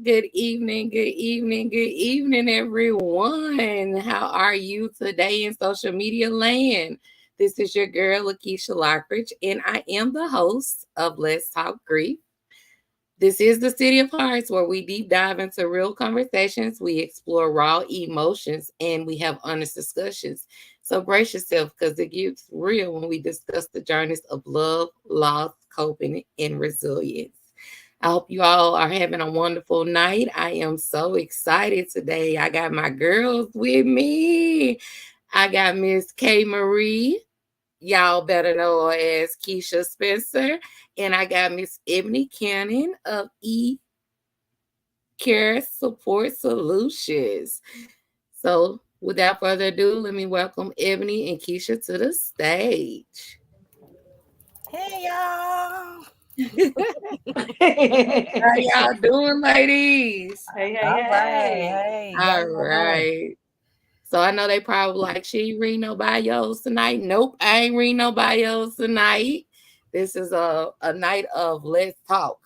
Good evening, everyone. How are you today in social media land? This is your girl, Lakecia Lockridge, and I am the host of Let's Talk Grief. This is the City of Hearts where we deep dive into real conversations, we explore raw emotions, and we have honest discussions. So brace yourself because it gets real when we discuss the journeys of love, loss, coping, and resilience. I hope you all are having a wonderful night. I am so excited today. I got my girls with me. I got Miss K.Marie. Y'all better know her as Keisha Spencer. And I got Miss Ebonee Cannon of Care Support Solutions. So without further ado, let me welcome Ebonee and Keisha to the stage. Hey y'all. How y'all doing, ladies? Hey, hey, All right. hey. Hey, how All y'all doing? right. So I know they probably like, she ain't read no bios tonight. Nope, I ain't read no bios tonight. This is a night of let's talk.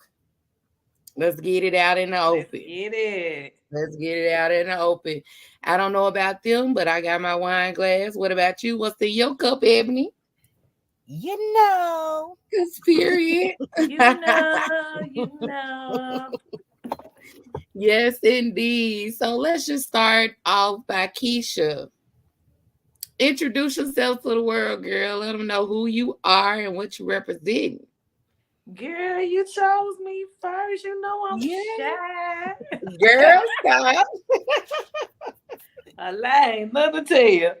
Let's get it out in the Let's open. get it. Let's get it out in the open. I don't know about them, but I got my wine glass. What about you? What's in your cup, Ebonee? You know. Cause period. You know. Yes, indeed. So let's just start off by Keisha. Introduce yourself to the world, girl. Let them know who you are and what you represent. Girl, you chose me first. You know I'm Yeah, shy. girl, stop. I lie, nothing to tell you.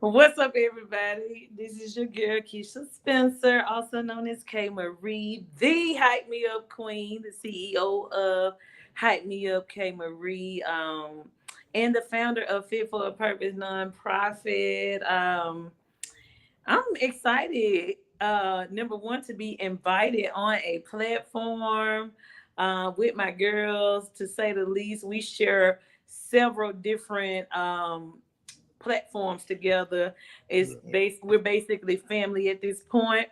What's up, everybody? This is your girl, Keisha Spencer, also known as K.Marie, the Hype Me Up Queen, the CEO of Hype Me Up K.Marie, and the founder of Fit for a Purpose nonprofit. I'm excited, number one, to be invited on a platform with my girls, to say the least. We share several different platforms together. We're basically family at this point.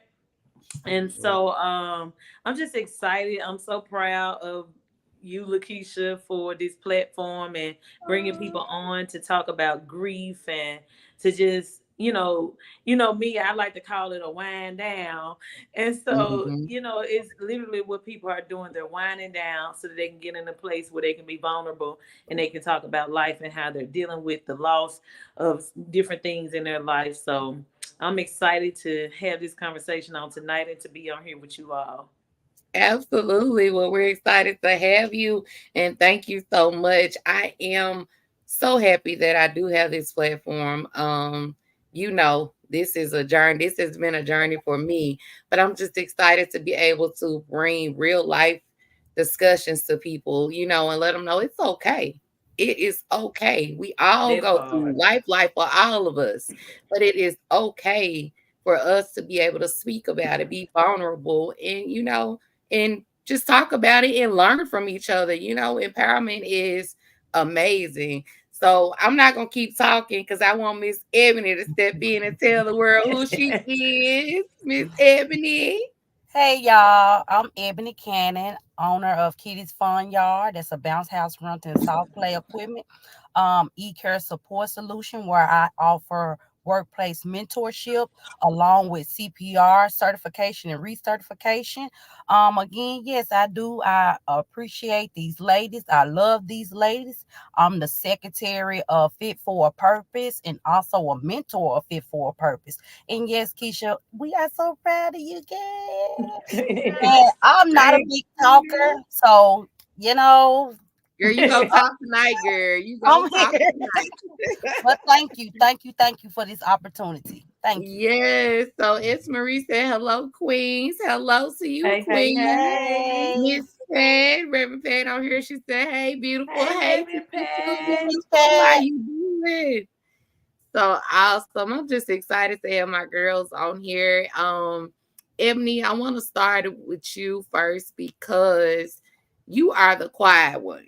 And so I'm just excited. I'm so proud of you, Lakecia, for this platform and bringing people on to talk about grief and to just, me, I like to call it a wind down. And so, Mhm. it's literally what people are doing. They're winding down so that they can get in a place where they can be vulnerable and they can talk about life and how they're dealing with the loss of different things in their life. So I'm excited to have this conversation on tonight and to be on here with you all. Absolutely. Well, we're excited to have you and thank you so much. I am so happy that I do have this platform. This is a journey. This has been a journey for me, but I'm just excited to be able to bring real life discussions to people, and let them know it's okay. It is okay. We all That go through part. life for all of us, but it is okay for us to be able to speak about it, be vulnerable, and just talk about it and learn from each other. Empowerment is amazing. So I'm not gonna keep talking because I want Miss Ebonee to step in and tell the world who she is. Miss Ebonee. Hey y'all. I'm Ebonee Cannon, owner of Kitty's Fun Yard. That's a bounce house rental and soft play equipment. E-care support solution where I offer workplace mentorship along with CPR certification and recertification. Again, yes, I do. I appreciate these ladies. I love these ladies. I'm the secretary of Fit for a Purpose and also a mentor of Fit for a Purpose. And yes, Keisha, we are so proud of you, girl. And I'm not a Thank big talker, you. so you know, Girl, you gonna talk tonight, girl. You gonna I'm talk here. tonight. But thank you for this opportunity. Thank you. Yes. So it's Marie said, hello, Queens. Hello to you, Hey, hey, Queen. hey. Hey, Miss Pat, Reverend Pat on here. She said, hey, beautiful. Hey, Hey to Reverend you too, Pat. Miss beautiful. How Pat. you doing? So awesome. I'm just excited to have my girls on here. Ebonee, I want to start with you first because you are the quiet one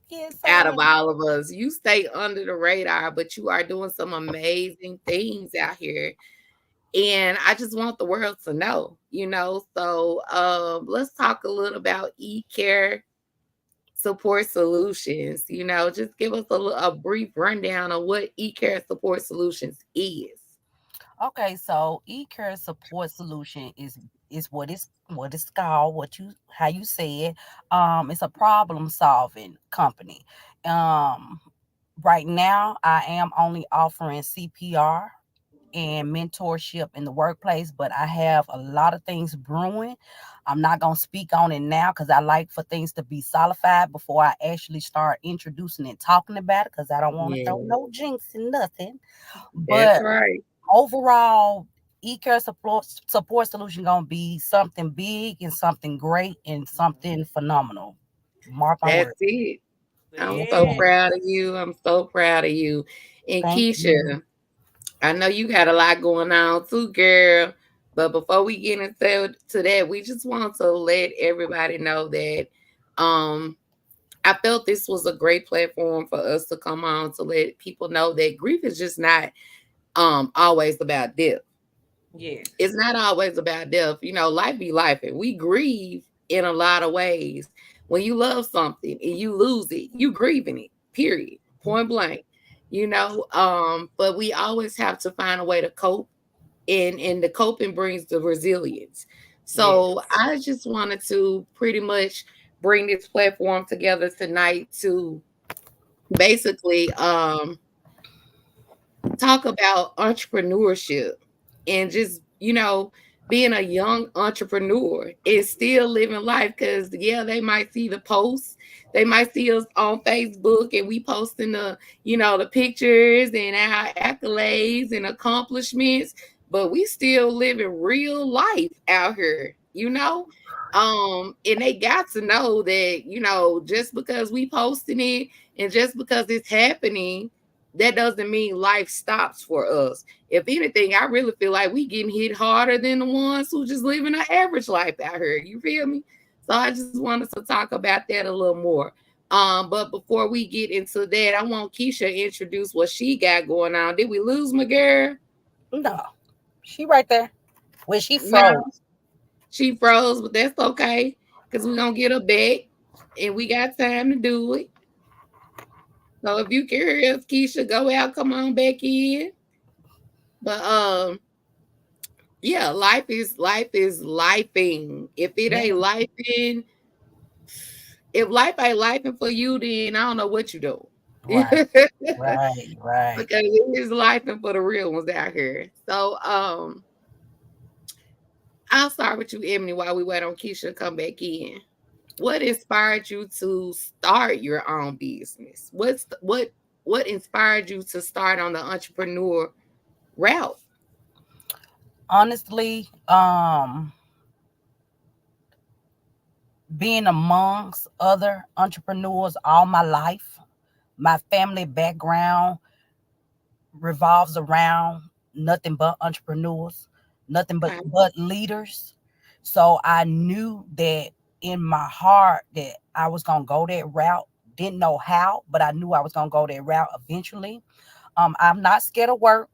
Yes, out I of all of us. You stay under the radar, but you are doing some amazing things out here. And I just want the world to know, So let's talk a little about e-care support solutions. Just give us a brief rundown of what e-care support solutions is. Okay, so e-care support solution is what it's called, what you how you say it. It's a problem solving company. Um, right now I am only offering CPR and mentorship in the workplace, but I have a lot of things brewing. I'm not gonna speak on it now because I like for things to be solidified before I actually start introducing and talking about it because I don't want to throw Yeah, no jinx in nothing. that's But right. overall, e-care support solution gonna be something big and something great and something phenomenal. Mark my That's word. it. I'm Yes, so Yeah. ma'am. proud of you. I'm so proud of you. And Thank you. Keisha, I know you got a lot going on too, girl. But before we get into that, we just want to let everybody know that um I felt this was a great platform for us to come on to let people know that grief is just not always about death. Yes. It's not always about death. Life be life, and we grieve in a lot of ways. When you love something and you lose it, you grieving it. Period. Point blank. But we always have to find a way to cope, and the coping brings the resilience. So Yes. I just wanted to pretty much bring this platform together tonight to basically talk about entrepreneurship and just being a young entrepreneur is still living life. Because yeah, they might see the posts, they might see us on Facebook and we posting the pictures and our accolades and accomplishments, but we still living real life out here. And they got to know that just because we posting it and just because it's happening, that doesn't mean life stops for us. If anything, I really feel like we getting hit harder than the ones who just living an average life out here. You feel me? So I just wanted to talk about that a little more. But before we get into that, I want Keisha to introduce what she got going on. Did we lose my girl? No, she right there. Where she No, froze. she froze, but that's okay because we're gonna get her back and we got time to do it. So if you curious, Keisha, go out, come on back in. But yeah, life is lifing. If it Yeah. ain't lifing, if life ain't lifing for you, then I don't know what you do. Right. Because Right. Right. it is lifing for the real ones out here. So I'll start with you, Ebony, while we wait on Keisha to come back in. What inspired you to start your own business? What inspired you to start on the entrepreneur route? Honestly, being amongst other entrepreneurs all my life, my family background revolves around nothing but entrepreneurs, nothing but Okay. leaders. So I knew that in my heart that I was gonna go that route. Didn't know how, but I knew I was gonna go that route eventually. I'm not scared of work.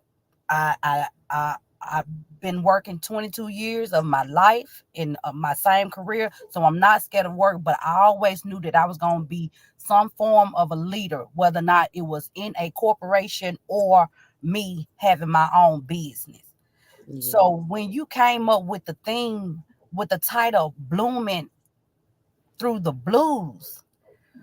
I've been working 22 years of my life in my same career, so I'm not scared of work. But I always knew that I was going to be some form of a leader, whether or not it was in a corporation or me having my own business. Yeah. So when you came up with the thing with the title "Blooming Through the Blues,"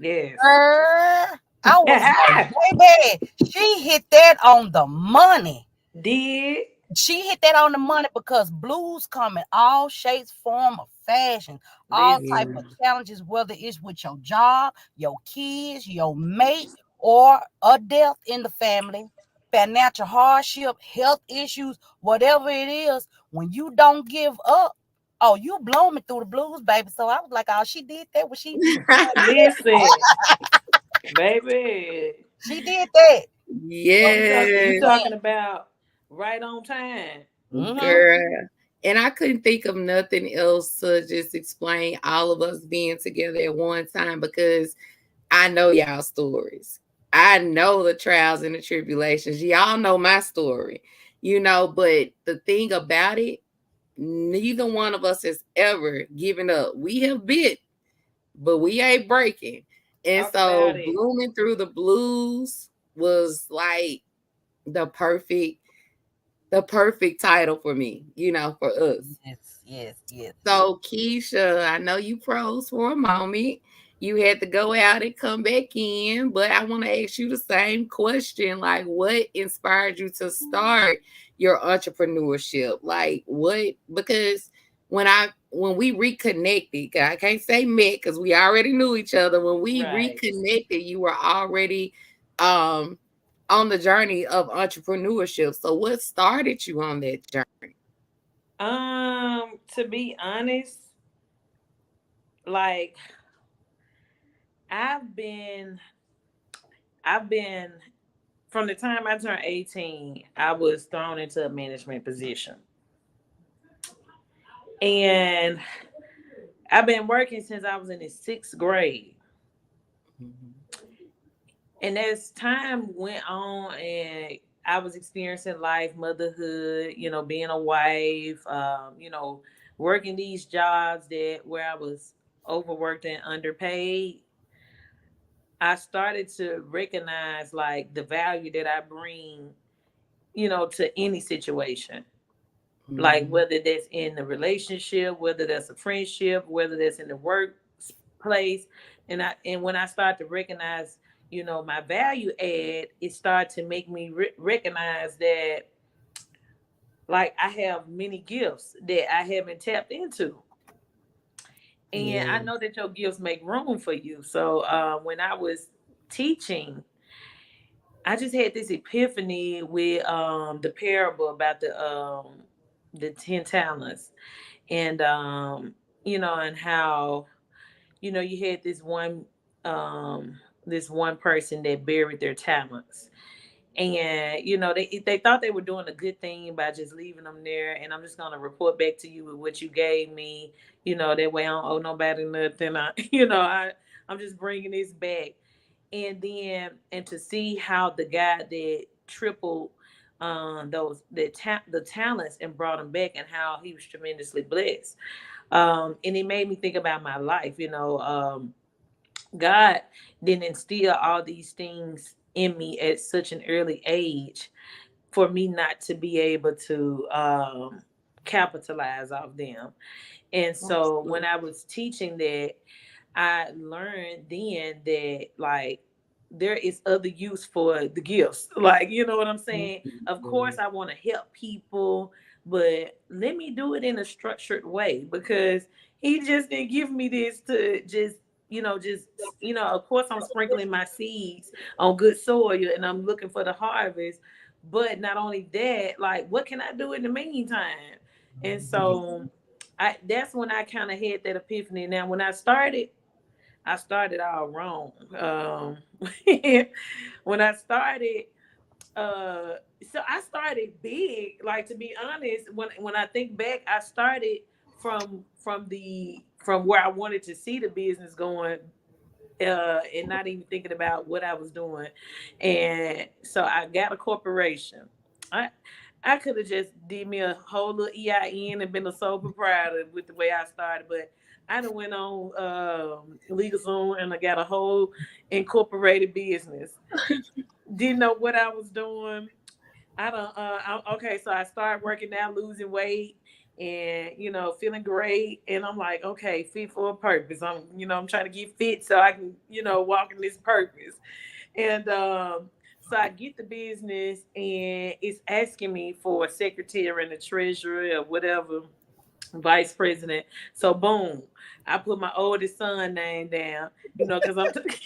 Yes. I was like, baby, she hit that on the money. Did. She hit that on the money because blues come in all shapes, form of fashion, all Listen. type Yeah. of challenges, whether it's with your job, your kids, your mate, or a death in the family, financial hardship, health issues, whatever it is. When you don't give up, oh, you blow me through the blues, baby. So I was like, oh, she did that when she Listen, baby. she did that. You Yes, talking about right on time. Mm-hmm. girl. And I couldn't think of nothing else to just explain all of us being together at one time because I know y'all stories. I know the trials and the tribulations. Y'all know my story. But the thing about it, neither one of us has ever given up. We have bit, but we ain't breaking. And Talk about so it. blooming through the blues was like the perfect the perfect title for me, for us. Yes, yes, yes, yes. So, Keisha, I know you froze for a moment. You had to go out and come back in, but I want to ask you the same question. Like, what inspired you to start your entrepreneurship? Like, what? Because when we reconnected, I can't say met because we already knew each other. When we Right. reconnected, you were already um on the journey of entrepreneurship. So, what started you on that journey? To be honest, like I've been I've been from the time I turned 18, I was thrown into a management position. And I've been working since I was in the 6th grade. Mhm. And as time went on and I was experiencing life, motherhood, being a wife, working these jobs that where I was overworked and underpaid, I started to recognize like the value that I bring, to any situation. Like Mhm. whether that's in the relationship, whether that's a friendship, whether that's in the workplace. And when I start to recognize, my value add, it started to make me recognize that like I have many gifts that I haven't tapped into. And I Yeah. know that your gifts make room for you. So when I was teaching, I just had this epiphany with the parable about the 10 talents, and and how you had this one person that buried their talents, and they thought they were doing a good thing by just leaving them there, and I'm just going to report back to you with what you gave me, that way I don't owe nobody nothing. I'm just bringing this back. And to see how the guy that tripled the talents and brought them back, and how he was tremendously blessed. And it made me think about my life. God didn't instill all these things in me at such an early age for me not to be able to capitalize off them. And so when Absolutely. I was teaching that, I learned then that like there is other use for the gifts. Like, you know what I'm saying? Of Mhm. course I want to help people, but let me do it in a structured way, because he just didn't give me this to just of course I'm sprinkling my seeds on good soil and I'm looking for the harvest. But not only that, like what can I do in the meantime? And so that's when I kind of had that epiphany. Now when I started all wrong. When I started, uh, so I started big. Like, to be honest, when I think back, I started from where I wanted to see the business going, and not even thinking about what I was doing. And so I got a corporation. I I could have just did me a whole little EIN and been a sole proprietor with the way I started, but I done went on LegalZoom and I got a whole incorporated business. Didn't know what I was doing. I don't. Okay, so I started working out, losing weight, and feeling great. And I'm like, okay, fit for a purpose. I'm trying to get fit so I can, walk in this purpose. And so I get the business, and it's asking me for a secretary and a treasurer or whatever, vice president. So boom, I put my oldest son name down, because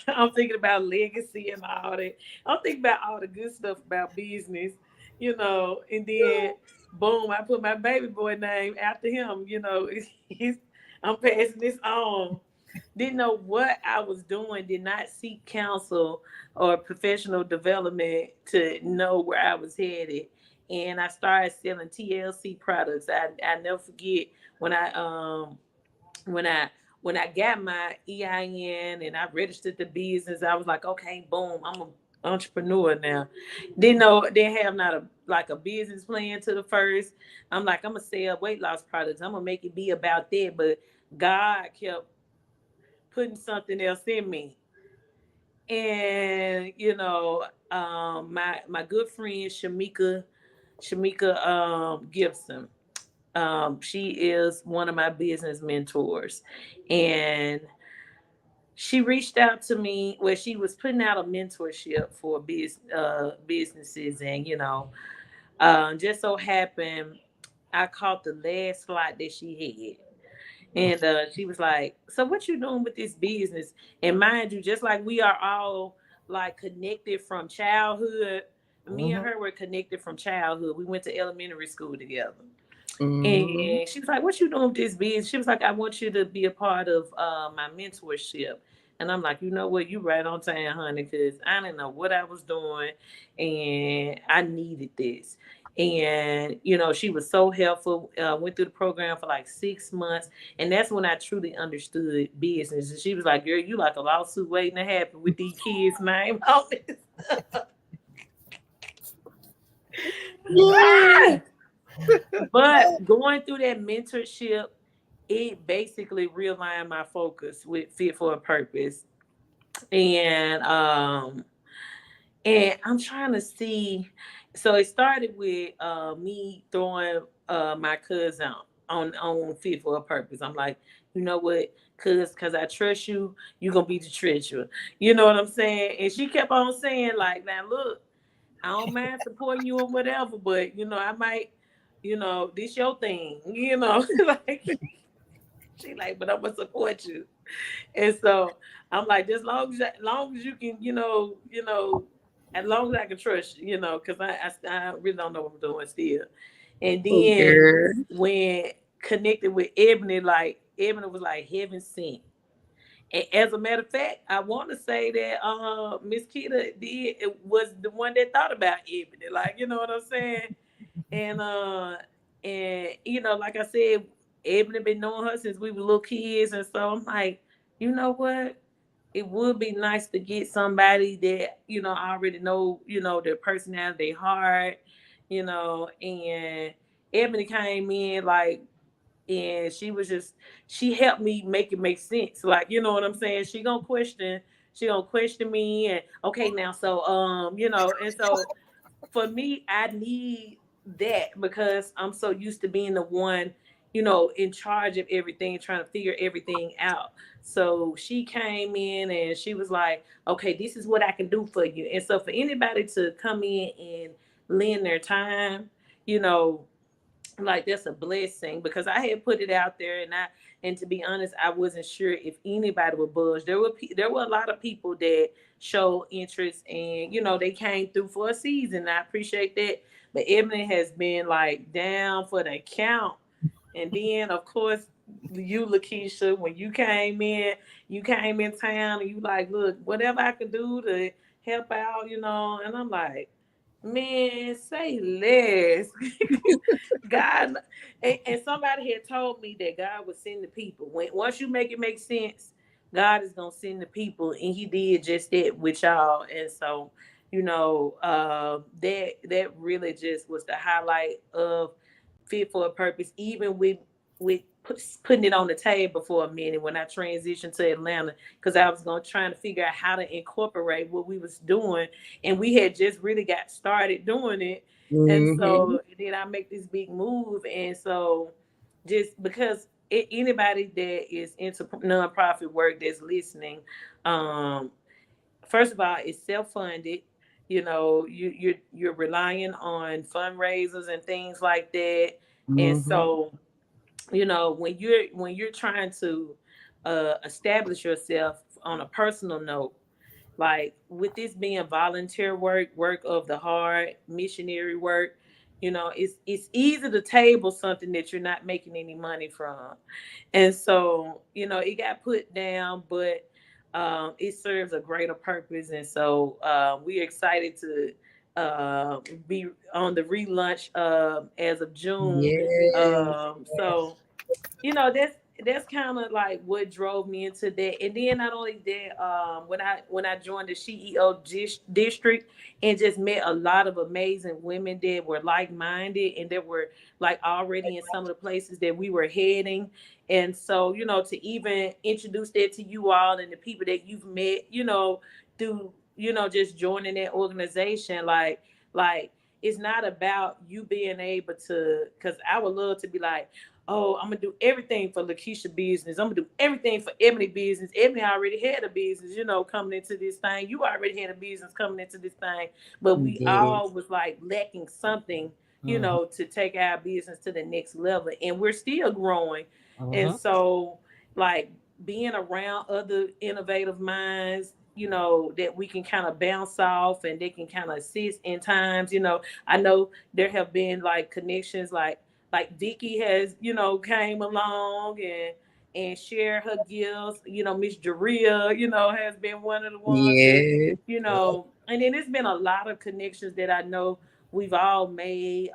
I'm thinking about legacy and all that. I'm thinking about all the good stuff about business, and then boom, I put my baby boy name after him. He's, I'm passing this on. Didn't know what I was doing, did not seek counsel or professional development to know where I was headed. And I started selling TLC products. I never forget when when I when I got my EIN and I registered the business. I was like, okay, boom, I'm gonna entrepreneur now. Didn't have not a like a business plan to the first. I'm like, I'm gonna sell weight loss products. I'm gonna make it be about that. But God kept putting something else in me. And my good friend Shamika Gibson. She is one of my business mentors. And she reached out to me where she was putting out a mentorship for businesses, and just so happened I caught the last slot that she had, and she was like, "So what you doing with this business?" And mind you, just like we are all like connected from childhood, me and Mm-hmm. her were connected from childhood. We went to elementary school together. Mm-hmm. And she was like, "What you doing with this business?" She was like, "I want you to be a part of my mentorship." And I'm like, "You know what? You right on time, honey, because I didn't know what I was doing, and I needed this." And she was so helpful. Went through the program for like 6 months, and that's when I truly understood business. And she was like, "Girl, you like a lawsuit waiting to happen with these kids' name on it." Yeah. But going through that mentorship, it basically realigned my focus with Fit for a Purpose. And I'm trying to see. So it started with me throwing my cousin on Fit for a Purpose. I'm like, you know what, cause I trust you, you gonna be the treasurer. You know what I'm saying? And she kept on saying, like, now look, I don't mind supporting you or whatever, but I might, this your thing, like she like, but I'm gonna support you. And so I'm like, just long as you can, as long as I can trust you, because I really don't know what I'm doing still. And Oh, then girl. when connected with Ebony, like Ebony was like heaven sent. And as a matter of fact, I want to say that Miss Kita was the one that thought about Ebony, like you know what I'm saying. And like I said, Ebony been knowing her since we were little kids, and so I'm like, you know what? It would be nice to get somebody that I already know, their personality, their heart, and Ebony came in like, and she helped me make it make sense, like you know what I'm saying. She gonna question me, and okay now, so and so for me, I need that because I'm so used to being the one, in charge of everything, trying to figure everything out. So she came in and she was like, okay, this is what I can do for you. And so for anybody to come in and lend their time, you know, like that's a blessing because I had put it out there, and to be honest, I wasn't sure if anybody would budge. There were a lot of people that showed interest, and they came through for a season. I appreciate that, but Ebony has been like down for the count. And then of course you, Lakecia, when you came in town and you like, look, whatever I can do to help out, and I'm like, man, say less. God, and somebody had told me that God would send the people. Once you make it make sense, God is gonna send the people, and He did just that with y'all. And so, that really just was the highlight of Fit for a Purpose. Even putting it on the table for a minute when I transitioned to Atlanta, because I was gonna try to figure out how to incorporate what we was doing, and we had just really got started doing it. And Mm-hmm. so then I make this big move. And so just because anybody that is into nonprofit work that's listening, um, first of all, it's self-funded. You're relying on fundraisers and things like that. And Mm-hmm. so, when you're trying to establish yourself on a personal note, like with this being volunteer work of the heart, missionary work, it's easy to table something that you're not making any money from. And so it got put down, but it serves a greater purpose. And so we're excited to be on the relaunch as of June. Yes. So that's that's kind of like what drove me into that. And then not only that, when I joined the CEO district and just met a lot of amazing women that were like minded and that were like already in some of the places that we were heading. And so, to even introduce that to you all and the people that you've met, through just joining that organization, like it's not about you being able to, because I would love to be like, oh, I'm gonna do everything for Lakecia business. I'm gonna do everything for Ebonee business. Ebonee already had a business, coming into this thing. You already had a business coming into this thing, but we Yes. all was like lacking something, Mhm. to take our business to the next level, and we're still growing. And Mhm. so, like being around other innovative minds, that we can kind of bounce off and they can kind of assist in times. I know there have been like connections, like Vicky has, came along and share her gifts. Miss Jaria, has been one of the ones that, Yes. and then it's been a lot of connections that I know we've all made,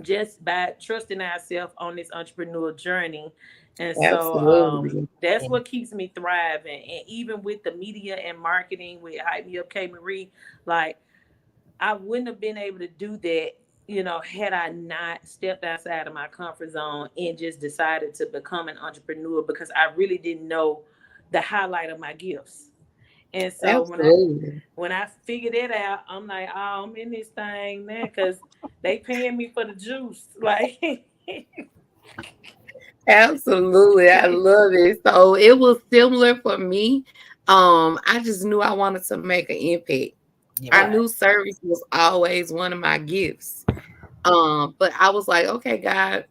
just by trusting ourselves on this entrepreneurial journey. And so Absolutely. that's Yeah. what keeps me thriving. And even with the media and marketing with Hype Me Up K.Marie, like I wouldn't have been able to do that, had I not stepped outside of my comfort zone and just decided to become an entrepreneur, because I really didn't know the highlight of my gifts. And so Absolutely. when I figured it out, I'm like, oh, I'm in this thing now because they paying me for the juice. Like, Absolutely. I love it. So it was similar for me. I just knew I wanted to make an impact. Yeah. I right. knew service was always one of my gifts. But I was like, okay, God,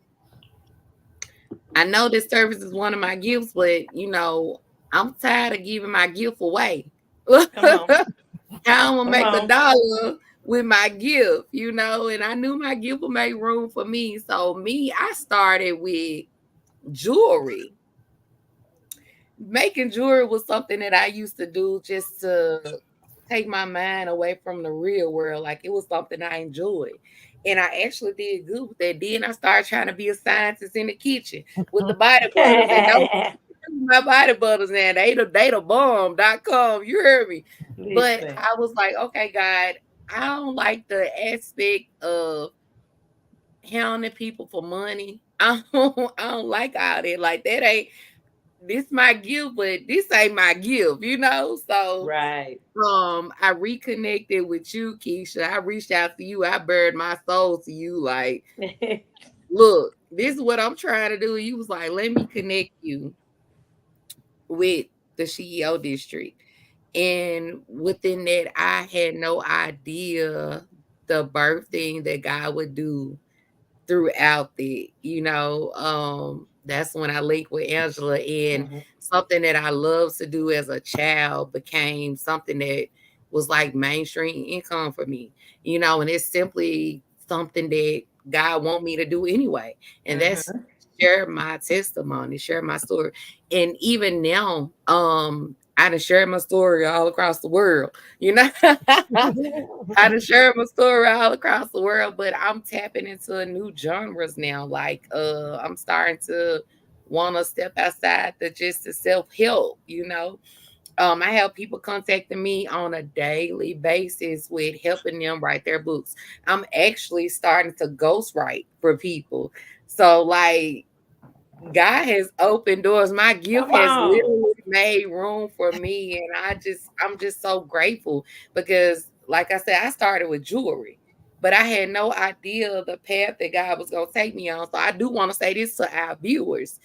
I know this service is one of my gifts, but I'm tired of giving my gift away. Come on. How I'm gonna Come make a on. dollar with my gift, and I knew my gift would make room for me. So I started with jewelry. Making jewelry was something that I used to do just to take my mind away from the real world. Like it was something I enjoyed. And I actually did good with that. Then I started trying to be a scientist in the kitchen with the body butters. And don't my body butters now. They the bomb.com. You heard me. But Listen. I was like, okay, God, I don't like the aspect of hounding people for money. I don't like all that. Like that ain't this my gift, but this ain't my gift. So Right. I reconnected with you, Keisha. I reached out to you. I buried my soul to you. Like, look, this is what I'm trying to do. You was like, let me connect you with the CEO district. And within that, I had no idea the birthing that God would do throughout that's when I linked with Angela, and Mhm. something that I loved to do as a child became something that was like mainstream income for me, and it's simply something that God want me to do anyway. And that's Mhm. share my testimony, share my story. And even now, I done share my story all across the world, you know. I done shared my story all across the world, but I'm tapping into new genres now. Like, I'm starting to want to step outside the just the self-help. I have people contacting me on a daily basis with helping them write their books. I'm actually starting to ghostwrite for people. So, like, God has opened doors. My gift Come has on. literally made room for me. And I'm just so grateful because, like I said, I started with jewelry, but I had no idea the path that God was going to take me on. So I do want to say this to our viewers.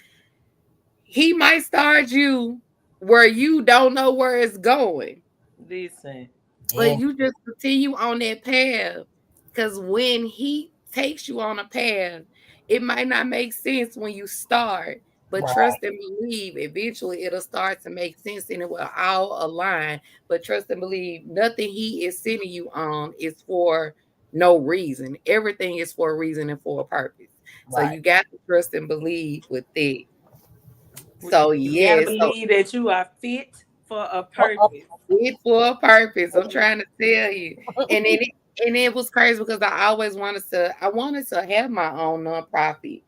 He might start you where you don't know where it's going, Listen. but Yeah. you just continue on that path. Because when he takes you on a path, it might not make sense when you start, but Right. trust and believe eventually it'll start to make sense and it will all align. But trust and believe nothing he is sending you on is for no reason. Everything is for a reason and for a purpose. So Right. you got to trust and believe with it. So You gotta yes, so believe that you are fit for a Uh-oh. purpose. it for a purpose. I'm trying to tell you. And it was crazy because I wanted to have my own nonprofit.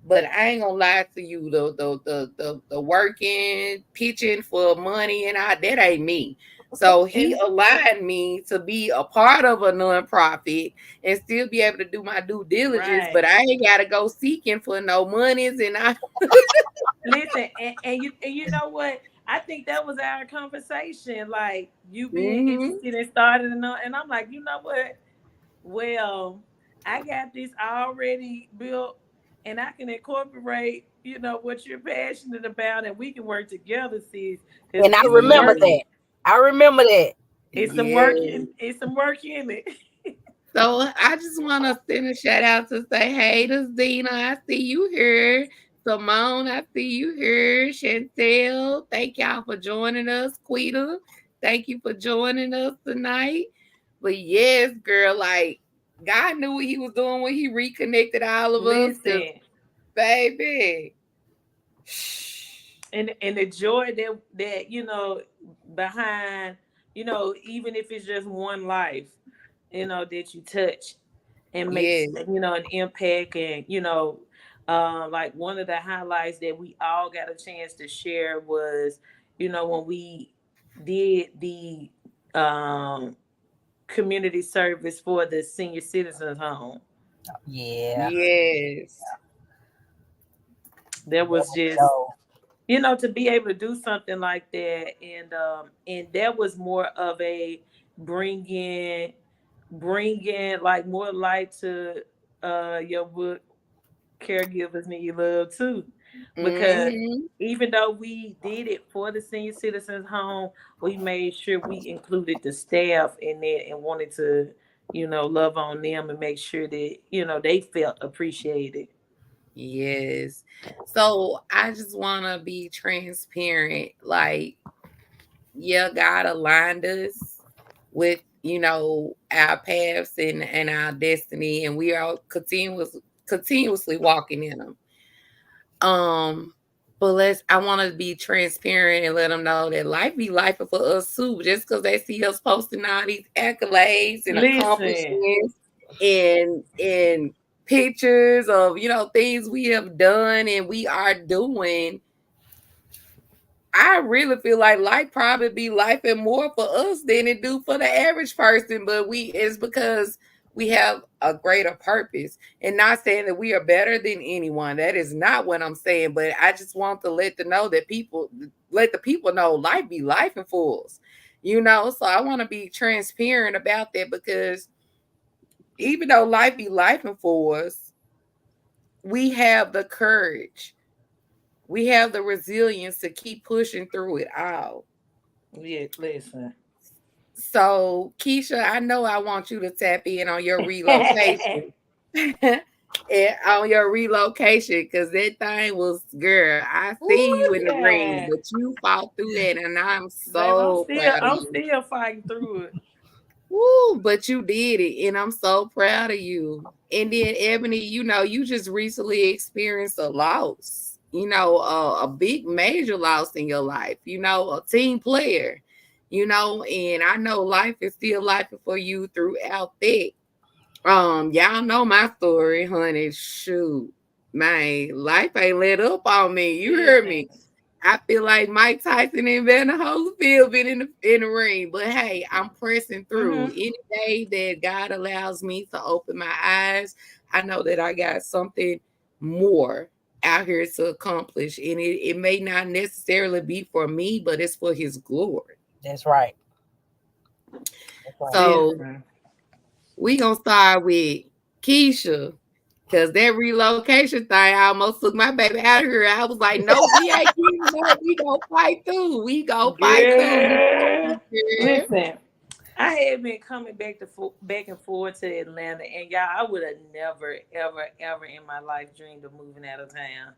But I ain't gonna lie to you, the working, pitching for money and all that ain't me. So he And aligned me to be a part of a nonprofit and still be able to do my due diligence, but right. I ain't gotta go seeking for no monies and I Listen, and you know what? I think that was our conversation. Like you being hmm interested in starting and I'm like, you know what? Well, I got this already built and I can incorporate, what you're passionate about and we can work together, sis. Because And I it's some remember work. yeah, that. I remember that. It's some work in yeah. it's some work in it. So I just want to send a shout out to say, hey, to Zena, I see you here. Simone, I see you here. Chantel, thank y'all for joining us. Quita, thank you for joining us tonight. But yes, girl, like God knew what He was doing when He reconnected all of us. Cause Listen, baby, and the joy that behind, even if it's just one life, that you touch and makes yes, an impact, and like one of the highlights that we all got a chance to share was when we did the community service for the senior citizens home. Yeah. yes, There That was was just, dope. to be able to do something like that, and that was more of a bringing bringing like more light to your book caregivers need love too, because mm-hmm, even though we did it for the senior citizens home, we made sure we included the staff in it and wanted to love on them and make sure that they felt appreciated. yes. So I just want to be transparent. Like, yeah, God aligned us with, our paths and our destiny, and we are continuously walking in them. Um, but I want to be transparent and let them know that life be life for us too. Just because they see us posting all these accolades and Listen, accomplishments and pictures of things we have done and we are doing, I really feel like life probably be life and more for us than it do for the average person. But it's because we have a greater purpose. And not saying that we are better than anyone. That is not what I'm saying. But I just want to let the people know life be life and for us. So I want to be transparent about that because even though life be life and for us, we have the courage. We have the resilience to keep pushing through it all. yeah, listen. So, Keisha, I know I want you to tap in on your relocation. And on your relocation, because that thing was, girl, I see you Ooh, in the ring, yeah. but you fought through that, and I'm Baby, I'm so still proud of I'm you. still fighting through it. Woo, but you did it, and I'm so proud of you. And then, Ebony, you just recently experienced a loss, a big major loss in your life, a team player, and I know life is still life for you throughout that. Y'all know my story, honey. Shoot, man, life ain't let up on me. You heard Listen. me. I feel like Mike Tyson and Vanna Holyfield been in the ring, but hey, I'm pressing through. Mm-hmm. Any day that God allows me to open my eyes, I know that I got something more out here to accomplish, and it may not necessarily be for me, but it's for His glory. That's right. That's right. So Listen. we gonna start with Keisha. Cause that relocation thing I almost took my baby out of here. I was like, nope, we ain't giving up. We gonna fight through. We gonna fight through. We got Girl. this, girl. Listen. I had been coming back and forth to Atlanta, and y'all, I would have never, ever, ever in my life dreamed of moving out of town.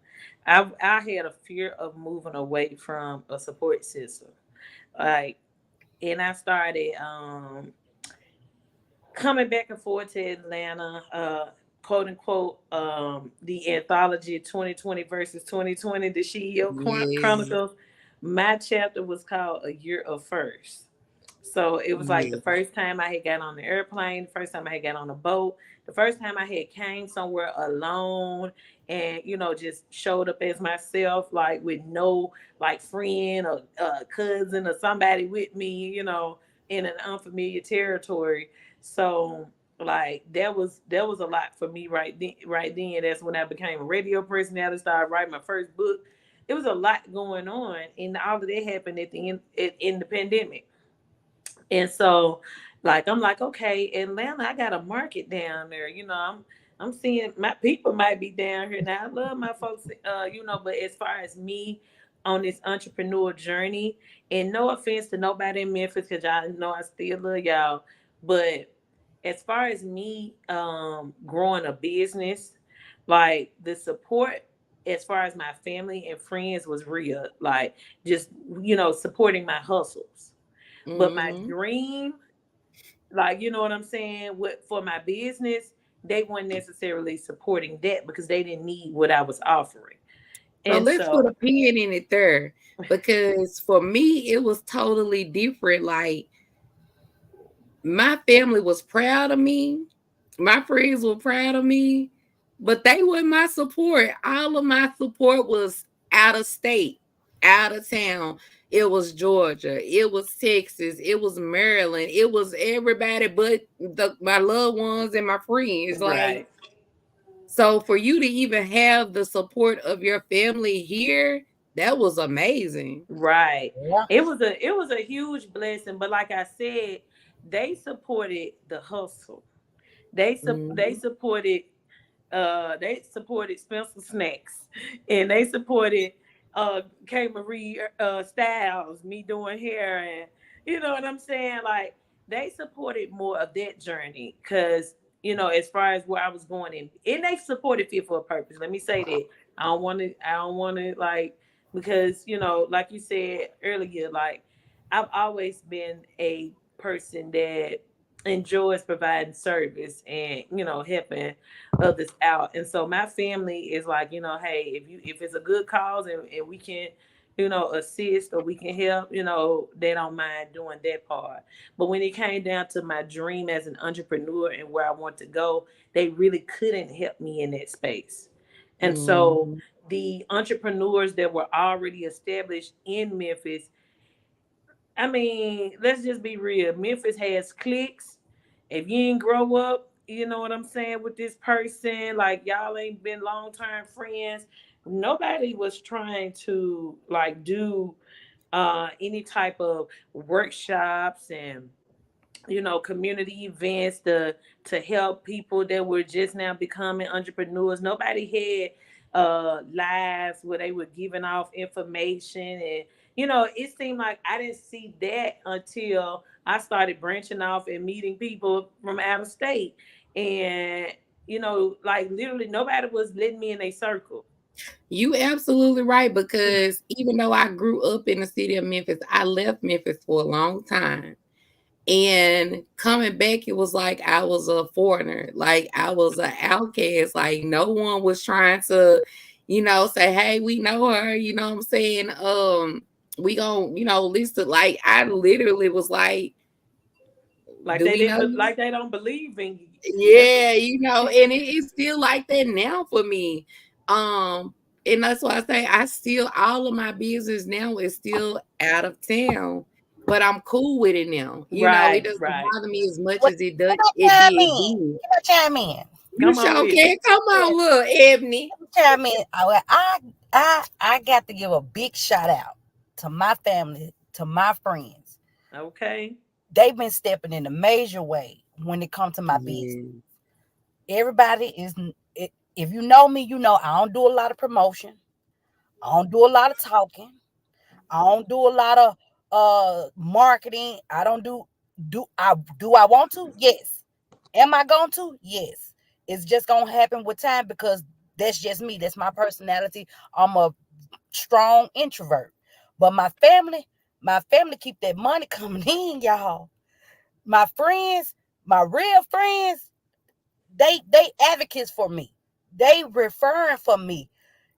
I had a fear of moving away from a support system, like, and I started coming back and forth to Atlanta, quote unquote, the anthology 2020 versus 2020, the CEO Yes. Chronicles. My chapter was called A Year of First. So it was like the Yeah. first time I had got on the airplane, the first time I had got on a boat, the first time I had came somewhere alone and just showed up as myself, like with no like friend or cousin or somebody with me, in an unfamiliar territory. So like that was a lot for me right then. Right then, that's when I became a radio personality, started writing my first book. It was a lot going on, and all of that happened at the end in the pandemic. And so, like, I'm like, okay, Atlanta, I got a market down there. I'm seeing my people might be down here now. I love my folks, but as far as me on this entrepreneur journey, and no offense to nobody in Memphis, because y'all know I still love y'all, but as far as me growing a business, like the support as far as my family and friends was real. Like just, supporting my hustles. But my Mm-hmm. dream, like, you know what I'm saying, what for my business, they weren't necessarily supporting that because they didn't need what I was offering. So And let's put so, a pin in it there, because for me it was totally different. Like my family was proud of me, my friends were proud of me, but they were my support. All of my support was out of state, out of town. It was Georgia, it was Texas, it was Maryland, it was everybody but my loved ones and my friends. Like, right. so for you to even have the support of your family here, that was amazing. Right. Yeah. It was a huge blessing, but like I said, they supported the hustle. They Mhm. supported Spencer Snacks, and they supported K.Marie Styles, me doing hair, and you know what I'm saying? Like they supported more of that journey because as far as where I was going in, and they supported Fit for a Purpose. Let me say that. I don't want to like, because like you said earlier, like I've always been a person that enjoys providing service and helping others out. And so my family is like, hey, if it's a good cause, and we can assist or we can help, they don't mind doing that part. But when it came down to my dream as an entrepreneur and where I want to go, they really couldn't help me in that space. And so Mhm. the entrepreneurs that were already established in Memphis, I mean, let's just be real. Memphis has clicks. If you ain't grow up, you know what I'm saying, with this person, like y'all ain't been long term friends. Nobody was trying to like do any type of workshops and community events to help people that were just now becoming entrepreneurs. Nobody had lives where they were giving off information, and it seemed like I didn't see that until I started branching off and meeting people from out of state. And like literally nobody was letting me in a circle. You absolutely right, because even though I grew up in the city of Memphis, I left Memphis for a long time. And coming back, it was like I was a foreigner, like I was an outcast. Like no one was trying to, say, "Hey, we know her." You know what I'm saying? We gon' listen. Like I literally was like, Like "Do they we know didn't, you?" like they don't believe in you. That's Yeah, and it's still like that now for me. Um, and that's why I say I still, all of my business now is still out of town, but I'm cool with it now. It right, doesn't right. bother me as much Well, as it can does I it chime did in? then. Can I chime in? You Come on sure with it. can. Come Yeah, on, look, Ebony. let me chime in. I got to give a big shout out to my family, to my friends. Okay. They've been stepping in a major way when it comes to my business. Yeah. Everybody is, if you know me, you know I don't do a lot of promotion. I don't do a lot of talking. I don't do a lot of marketing. I don't do I want to? Yes. Am I going to? Yes. It's just gonna happen with time because that's just me. That's my personality. I'm a strong introvert. But my family keep that money coming in, y'all. My friends, my real friends, they advocates for me. They referring for me.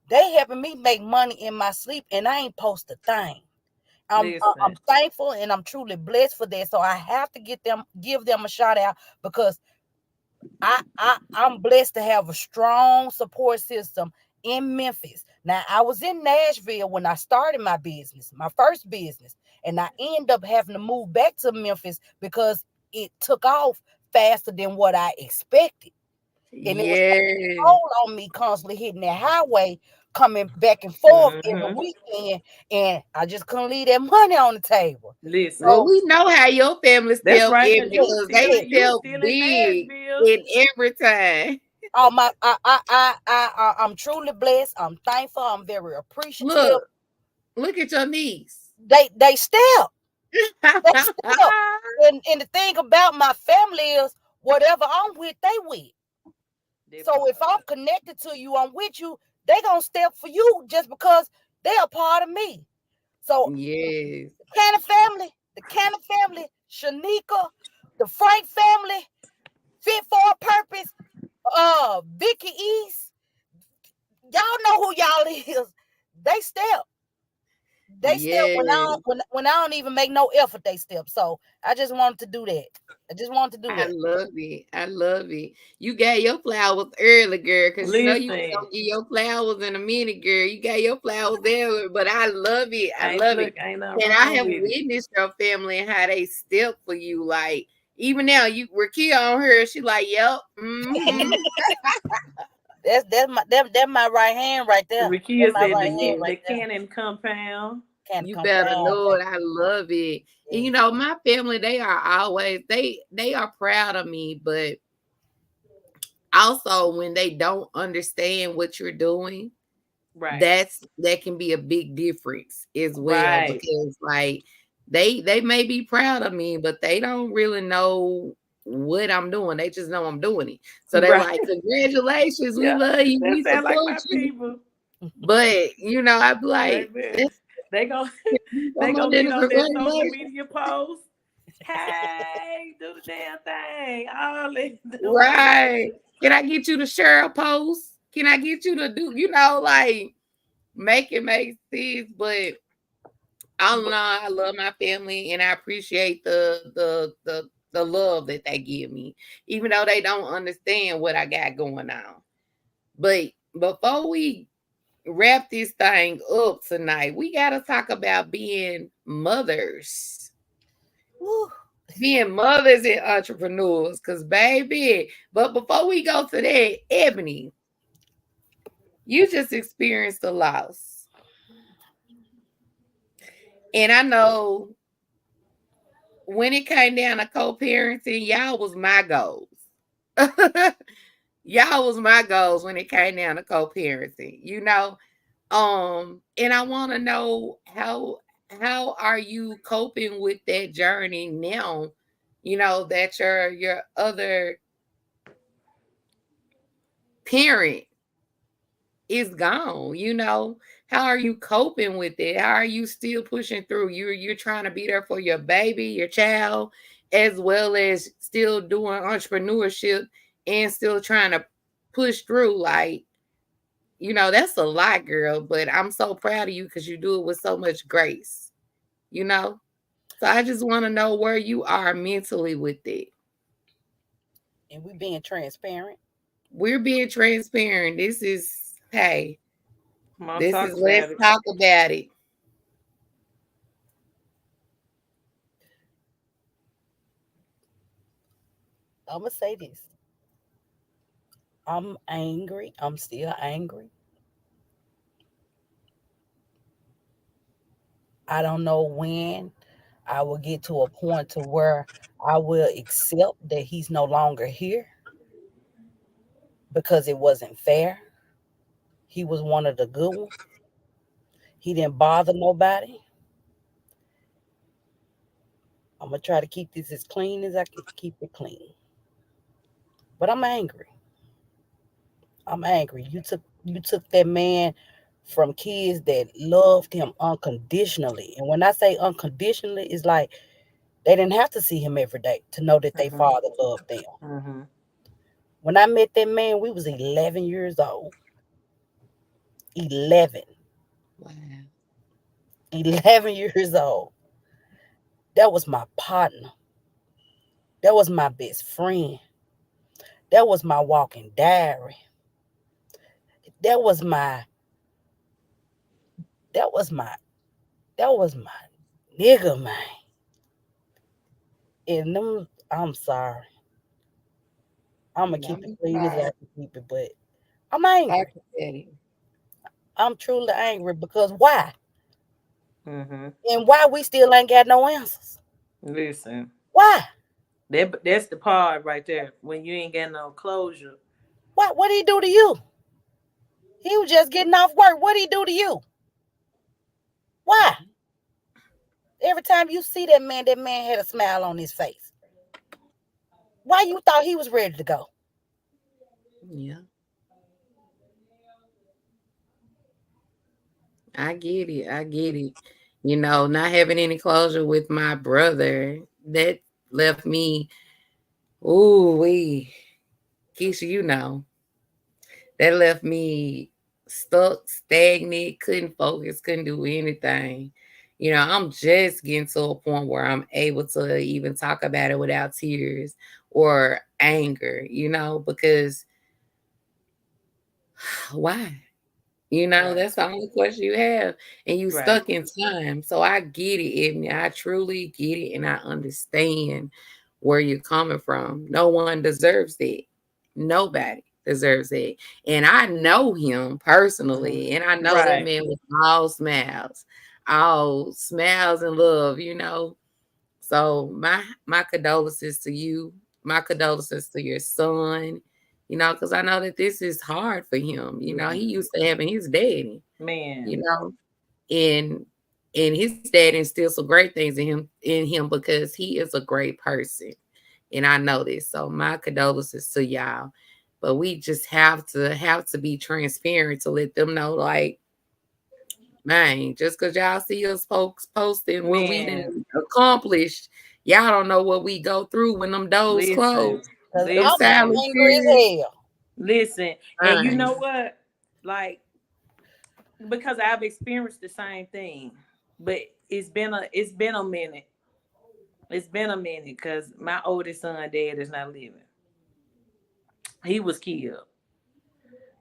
They helping me make money in my sleep, and I ain't post a thing. I'm Listen. thankful and I'm truly blessed for that. So I have to give them a shout out because I'm blessed to have a strong support system in Memphis. Now I was in Nashville when I started my business, my first business, and I ended up having to move back to Memphis because it took off faster than what I expected. And it was taking a Yes. toll on me constantly hitting that highway, coming back and forth every Mm-hmm. weekend, and I just couldn't leave that money on the table. Well, Listen. So we know how your family That's step right, in because because they you was step still in big Nashville. in every time. oh my, I'm truly blessed. I'm thankful. I'm very appreciative. Look at your niece. They step, they step, and the thing about my family is whatever I'm with, they with. That So if part. I'm connected to you, I'm with you. They gonna step for you just because they're a part of me. So Yes. The Cannon family, Shanika, the Frank family, Fit for a Purpose, Vicky East, y'all know who y'all is. They step. They step when I Yes. don't when I don't even make no effort, they step. So I just wanted to do that. I just wanted to do I that. love it. I love it. You got your flowers early, girl, because you know you was Listen. gonna get your flowers in a minute, girl. You got your flowers early, but I love it. I love it. Ain't nothing And I wrong have with it. witnessed your family and how they step for you. Like even now, you were key on her. She like, yep, mm-hmm. That's my right hand right there. That's Rakia my said right hand Yes. the right there. Cannon compound. Can't You better compound, know it. baby. I love it. And you Yes. know, my family, they are always they are proud of me, but also when they don't understand what you're doing, Right. that can be a big difference as well Right. because like they may be proud of me, but they don't really know what I'm doing. They just know I'm doing it. So they Right. like, congratulations, we Yeah. love you, That we sound like support my you. people. But you know, I'd be like, Baby. let's They go they come on gonna in get the on that social congratulations. media post. Hey, do the damn thing. All they doing. Right. Can I get you to share a post? Can I get you to do, like make it make sense? But I don't know. But I love my family and I appreciate the love that they give me, even though they don't understand what I got going on. But before we wrap this thing up tonight, we gotta talk about being mothers. Woo. Being mothers and entrepreneurs, cause baby. But before we go to that, Ebony, you just experienced a loss. And I know when it came down to co-parenting, y'all was my goals. Y'all was my goals when it came down to co-parenting, and I want to know how are you coping with that journey now, that your other parent is gone, how are you coping with it? How are you still pushing through? You're trying to be there for your baby, your child, as well as still doing entrepreneurship and still trying to push through. Like, that's a lot, girl, but I'm so proud of you because you do it with so much grace, you know? So I just want to know where you are mentally with it. And we being transparent. We're being transparent. Hey, come on, this talk is, let's about it. talk about it. I'm gonna say this. I'm angry. I'm still angry. I don't know when I will get to a point to where I will accept that he's no longer here because it wasn't fair. He was one of the good ones. He didn't bother nobody. I'm gonna try to keep this as clean as I can keep it clean. But I'm angry. I'm angry. You took that man from kids that loved him unconditionally. And when I say unconditionally, it's like they didn't have to see him every day to know that their Mm-hmm. father loved them. Mm-hmm. When I met that man, we was 11 years old. 11. Wow. 11 years old. That was my partner. That was my best friend. That was my walking diary. That was my that was my that was my nigga, man. And them, I'm sorry. I'm gonna No, keep it it's clean as fine. I can keep it, but I'm angry. Pathetic. I'm truly angry because why? Mm-hmm. And why we still ain't got no answers? Listen, Why? that's the part right there when you ain't got no closure. What did he do to you? He was just getting off work. What did he do to you? Why? Every time you see that man had a smile on his face. Why you thought he was ready to go? Yeah, I get it. I get it. You know, not having any closure with my brother, that left me, ooh, Keisha, you know, that left me stuck, stagnant, couldn't focus, couldn't do anything. You know, I'm just getting to a point where I'm able to even talk about it without tears or anger, you know, because why? You know, Right. that's the only question you have. And you Right. stuck in time. So I get it, Ebony. I truly get it and I understand where you're coming from. No one deserves that. Nobody deserves that. And I know him personally. And I know that Right. man was all smiles and love, you know. So my condolences to you. My condolences to your son. You know, because I know that this is hard for him. You know, he Mhm. used to having his daddy. Man. You know, and his dad instilled some great things in him because he is a great person, and I know this. So my condolences to y'all. But we just have to be transparent to let them know, like, man, just because y'all see us folks posting what we Man. didn't accomplish, y'all don't know what we go through when them doors Listen. close. Because Them I'm Listen. silent angry tears. as hell. Listen. And you Man, know what? Like, because I've experienced the same thing. But it's been a minute. It's been a minute because my oldest son dad is not living. He was killed.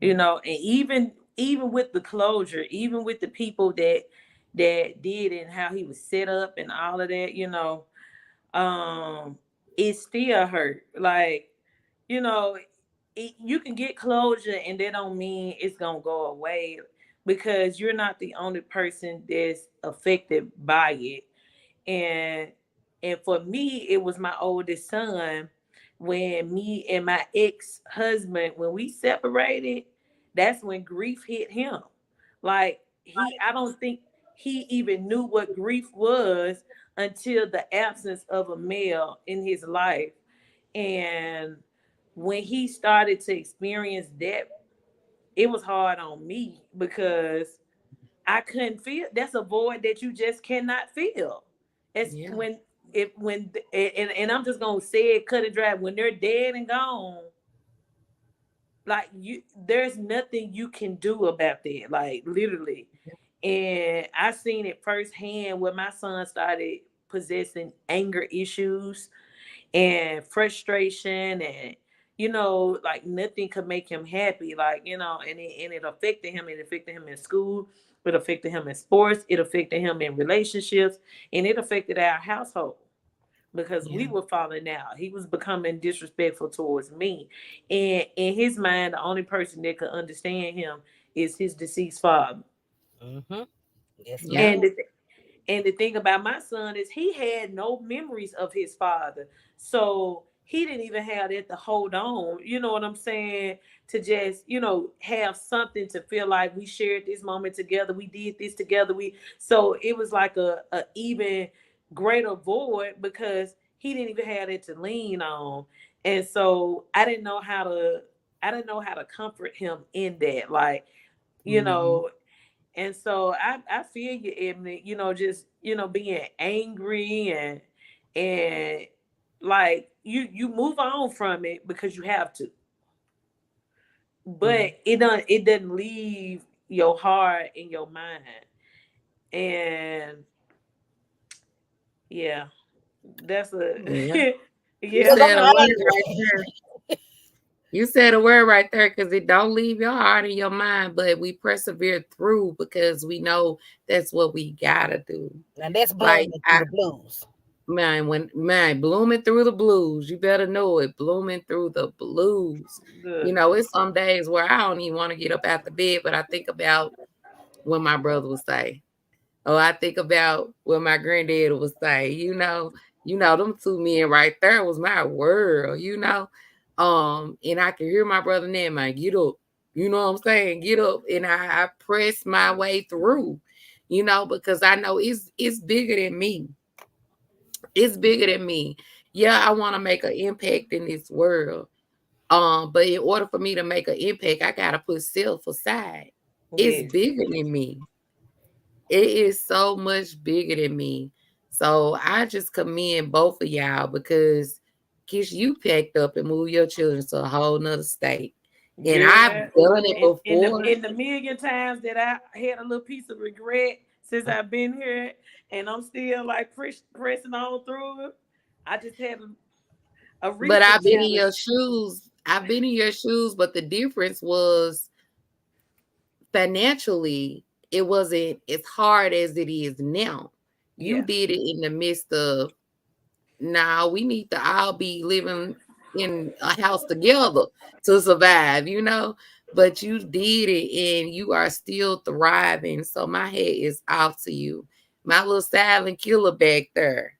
And even with the closure, even with the people that did it and how he was set up and all of that, it still hurt. Like, you know, you can get closure and that don't mean it's gonna go away because you're not the only person that's affected by it. And and for me it was my oldest son. When me and my ex-husband, when we separated, that's when grief hit him. Like, I don't think he even knew what grief was until the absence of a male in his life. And when he started to experience that, it was hard on me because I couldn't feel. That's a void that you just cannot feel. It's yeah, when it when and I'm just gonna say it, cut it dry. When they're dead and gone, like, there's nothing you can do about that. Like, literally. And I seen it firsthand when my son started possessing anger issues and frustration, and like nothing could make him happy, like, and it affected him. It affected him in school, it affected him in sports, it affected him in relationships, and it affected our household because we yeah, were falling out. He was becoming disrespectful towards me, and in his mind the only person that could understand him is his deceased father. Mm-hmm. Yes, yeah, And ma'am. the thing about my son is he had no memories of his father. So he didn't even have that to hold on, you know what I'm saying? To just, have something to feel like we shared this moment together. We did this together. So it was like a even greater void because he didn't even have it to lean on. And so I didn't know how to comfort him in that. Like, you hmm, know, and so I feel you, Ebony, just, being angry and like you move on from it because you have to. yeah, But it doesn't leave your heart and your mind. And yeah, that's a Yeah. You yeah. Because I'm said a word right angry. there. You said a word right there because it don't leave your heart and your mind, but we persevere through because we know that's what we gotta do. And that's Like blooming through I the blues. man, when man blooming through the blues, you better know it. Blooming through the blues. You Good. know, it's some days where I don't even want to get up out the bed, but I think about what my brother would say. Oh, I think about what my granddad would say, them two men right there was my world. And I can hear my brother now, man, get up. You know what I'm saying? Get up. And I press my way through, because I know it's bigger than me. It's bigger than me. Yeah, I want to make an impact in this world. But in order for me to make an impact, I gotta put self aside. It's Yes. bigger than me. It is so much bigger than me. So I just commend both of y'all because Kish, you packed up and moved your children to a whole nother state. And I've Girl, done it in before, the million times that I had a little piece of regret since I've been here, and I'm still like pressing on through it. I just had a but recent I've been in challenge. your shoes. I've been in your shoes, but the difference was financially, it wasn't as hard as it is now. You Yeah, did it in the midst of now we need to all be living in a house together to survive. But you did it and you are still thriving. So my head is off to you. My little silent killer back there,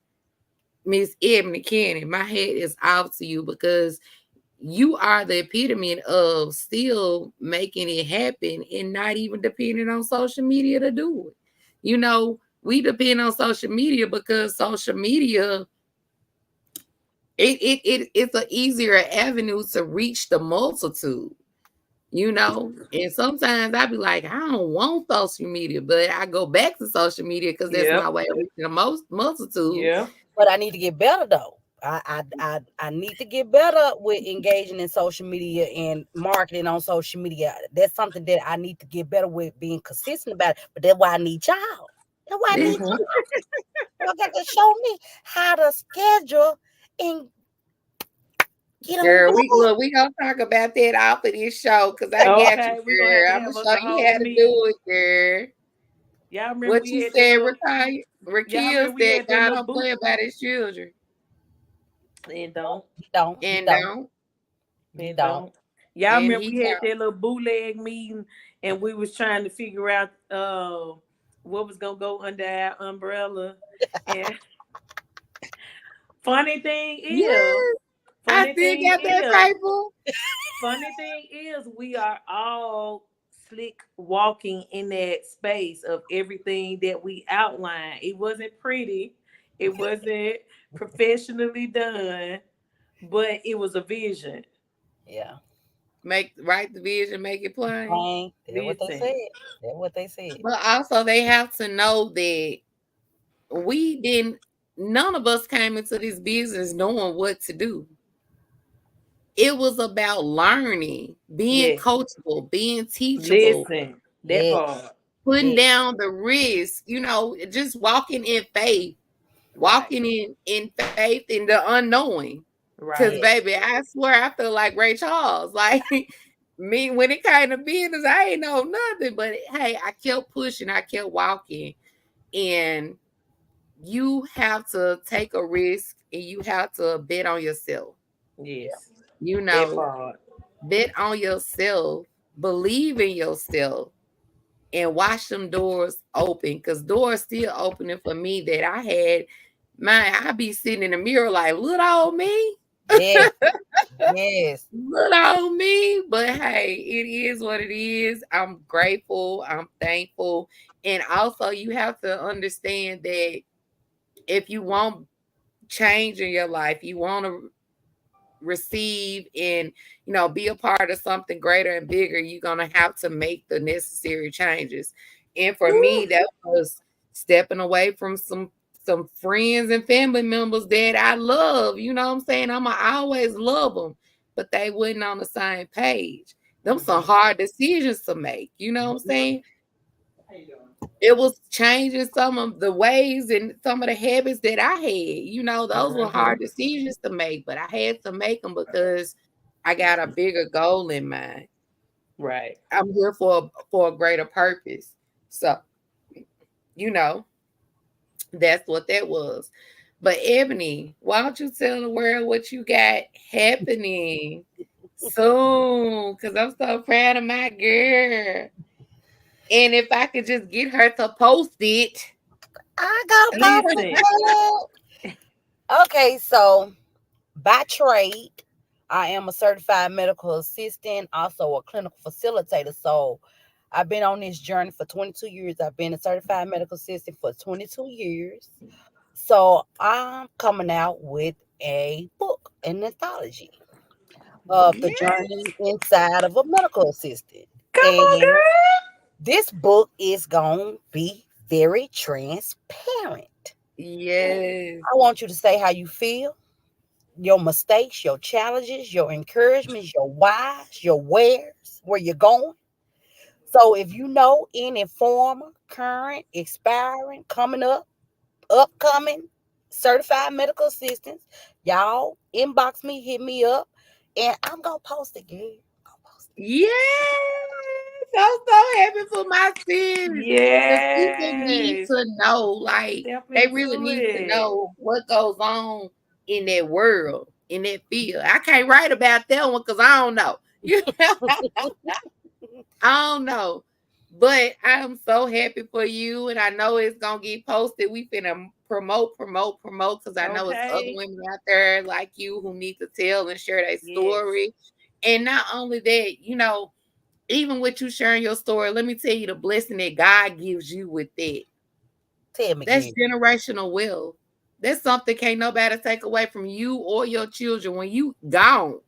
Miss Ebonee Cannon, my head is off to you because you are the epitome of still making it happen and not even depending on social media to do it. We depend on social media because social media it's an easier avenue to reach the multitude. And sometimes I be like, I don't want social media, but I go back to social media because that's my yep, way of reaching the multitude. yeah, But I need to get better though. I need to get better with engaging in social media and marketing on social media. That's something that I need to get better with, being consistent about it. But that's why I need y'all. That's why I need hmm y'all. Y'all got to show me how to schedule and get them Girl, we booked. look, we gonna talk about that off of this show because I got you, Okay, we're gonna have to girl. I'm gonna have us show a you whole how to meeting. do it, girl. Y'all remember What we you had that said, little. Y'all Rakia remember we said, had that God little don't play boot about his children, and don't You don't. You and don't. don't, You and don't. don't. Y'all and remember he we had don't. that little bootleg meeting and we was trying to figure out what was gonna go under our umbrella. And funny thing is, Yes, I funny still thing got that is, paper. funny thing is, we are all slick walking in that space of everything that we outlined. It wasn't pretty, it wasn't professionally done, but it was a vision. Yeah. Write the vision, make it plain. Plain. That's what they Listen, said. That's what they said. But also, they have to know that we didn't. None of us came into this business knowing what to do. It was about learning, being yes, coachable, being teachable, listen, that Yes. part, putting Yes. down the risk, just walking in faith, right, walking in faith in the unknowing. Cause right, Yes. baby, I swear I feel like Ray Charles. Like me, when it came to business, I ain't know nothing. But hey, I kept pushing, I kept walking. And you have to take a risk and you have to bet on yourself. Yeah. yes, You that know, part. bet on yourself, believe in yourself, and watch them doors open. Cause doors still opening for me that I had. Man, I be sitting in the mirror like, little old me. Yes. Yes. Little old me. But hey, it is what it is. I'm grateful. I'm thankful. And also you have to understand that if you want change in your life, you want to receive and be a part of something greater and bigger, you're gonna have to make the necessary changes. And for me, Woo. that was stepping away from some friends and family members that I love. You know what I'm saying? I'ma always love them, but they wasn't on the same page. Them some Mhm. hard decisions to make. You know what I'm saying? it was changing some of the ways and some of the habits that I had. Those were Mm-hmm. hard decisions to make, but I had to make them because I got a bigger goal in mind. Right. I'm here for a greater purpose. So, you know, that's what that was. But Ebony, why don't you tell the world what you got happening soon? Because I'm so proud of my girl. And if I could just get her to post it. I got post Listen. it. Okay, so by trade, I am a certified medical assistant, also a clinical facilitator. So I've been on this journey for 22 years. I've been a certified medical assistant for 22 years. So I'm coming out with a book, an anthology of the Yes. journey inside of a medical assistant. Come on, And girl. this book is going to be very transparent. Yes. I want you to say how you feel, your mistakes, your challenges, your encouragements, your whys, your wheres, where you're going. So if you know any former, current, expiring, coming up, upcoming certified medical assistants, y'all inbox me, hit me up, and I'm gonna post it, girl. I'm gonna post Yes. I'm so happy for my sis. Because people need Yes. to know, like, Step they really into need to it. know what goes on in that world, in that field. I can't write about that one because I don't know. it. I don't know. But I'm so happy for you, and I know it's gonna get posted. We finna promote, because I know it's other Okay. women out there like you who need to tell and share their Yes. story. And not only that, even with you sharing your story, let me tell you the blessing that God gives you with that. Tell me, That's girl. generational wealth. That's something can't nobody take away from you or your children. When you gone,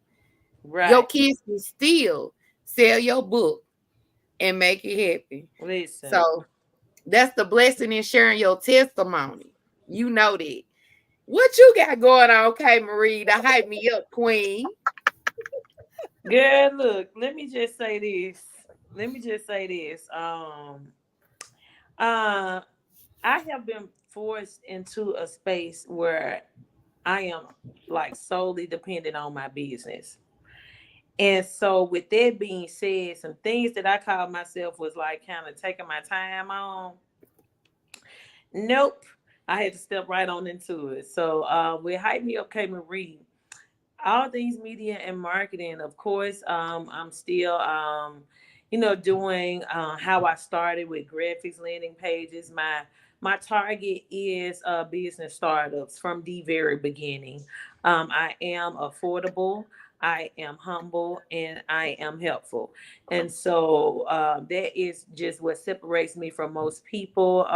your Right. kids can still sell your book and make it happen. Listen. So that's the blessing in sharing your testimony. You know that. What you got going on, K.Marie, to hype me up, Queen? Girl, look, let me just say this. Let me just say this. Uh I have been forced into a space where I am like solely dependent on my business. And so with that being said, some things that I called myself was like kind of taking my time on. Nope. I had to step right on into it. So with Hype Me Up K.Marie, all things media and marketing, of course. I'm still doing how I started with graphics, landing pages. My target is business startups from the very beginning. I am affordable, I am humble, and I am helpful. And so that is just what separates me from most people.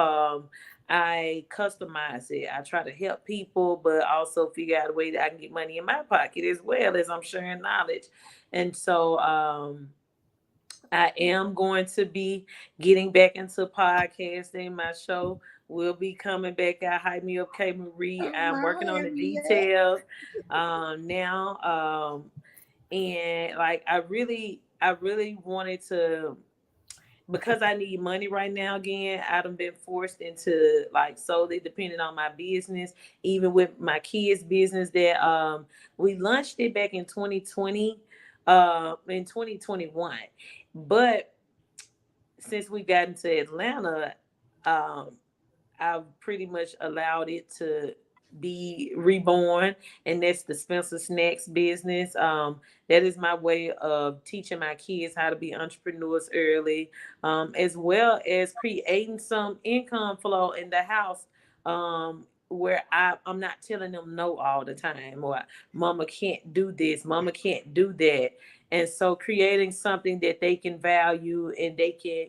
I customize it. I try to help people, but also figure out a way that I can get money in my pocket as well as I'm sharing knowledge. And so I am going to be getting back into podcasting. My show will be coming back out. Hype Me Up K.Marie. All I'm working on right, the yeah. details now. And like I really wanted to, because I need money right now again. I done been forced into like solely depending on my business, even with my kids' business that we launched it back in 2020, in 2021. But since we got into Atlanta, um, I've pretty much allowed it to be reborn, and that's the Spencer Snacks business. That is my way of teaching my kids how to be entrepreneurs early, as well as creating some income flow in the house. Where I'm not telling them no all the time, or mama can't do this, mama can't do that. And so creating something that they can value and they can,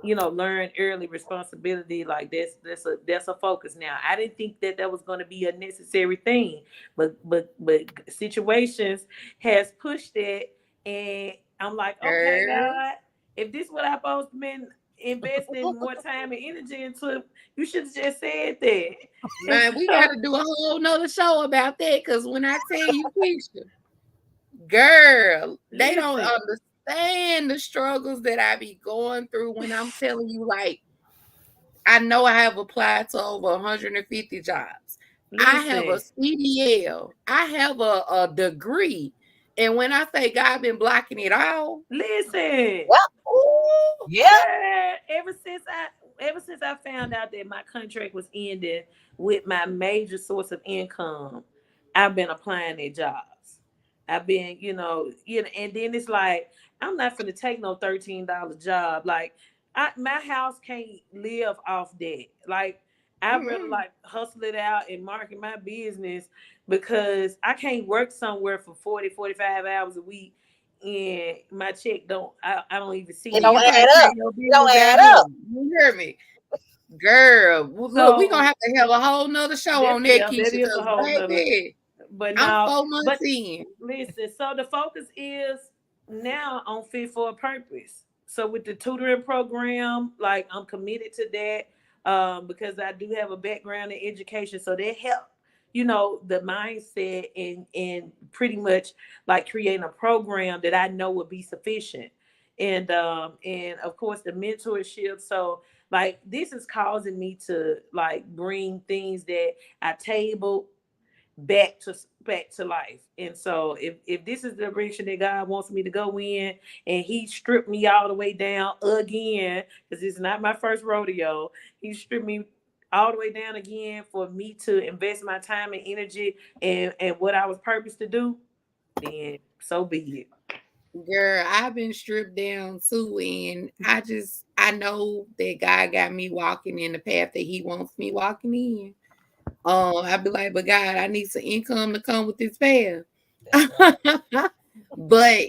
learn early responsibility, like that's a focus now. I didn't think that that was going to be a necessary thing, but situations has pushed it, and I'm like, okay, Girl. God, if this what I supposed to been investing more time and energy into, you should have just said that. And Man, we got so to do a whole nother show about that because when I tell you, Keisha, girl, they don't listen. understand the struggles that I be going through when I'm telling you, like, I know I have applied to over 150 jobs. I have a Listen, CDL. I have a degree. And when I say God been blocking it all, listen. Well, ooh, yeah. Girl, ever since I found out that my contract was ending with my major source of income, I've been applying at jobs. I've been, and then it's like I'm not gonna take no $13 job. Like my house can't live off that. Like I'd rather mm-mm. like hustle it out and market my business because I can't work somewhere for 40, 45 hours a week and my check I don't even see It it. don't You add can't up. pay your It don't bills add at up. home. You hear me? Girl, look, we gonna So have to have a whole nother show that's on that, yeah, that Keisha, is a because whole nother. baby, But I'm now, 4 months but in. listen, so the focus is now on Fit for a Purpose. So with the tutoring program, like I'm committed to that because I do have a background in education, so that help the mindset and pretty much like creating a program that I know will be sufficient, and of course the mentorship. So like this is causing me to like bring things that I table back to life. And so if this is the direction that God wants me to go in and he stripped me all the way down again, because it's not my first rodeo, he stripped me all the way down again for me to invest my time and energy and what I was purposed to do, then so be Girl, I've been stripped down too, and I know that God got me walking in the path that He wants me walking in. I'd be like, but God, I need some income to come with this path. That's right. But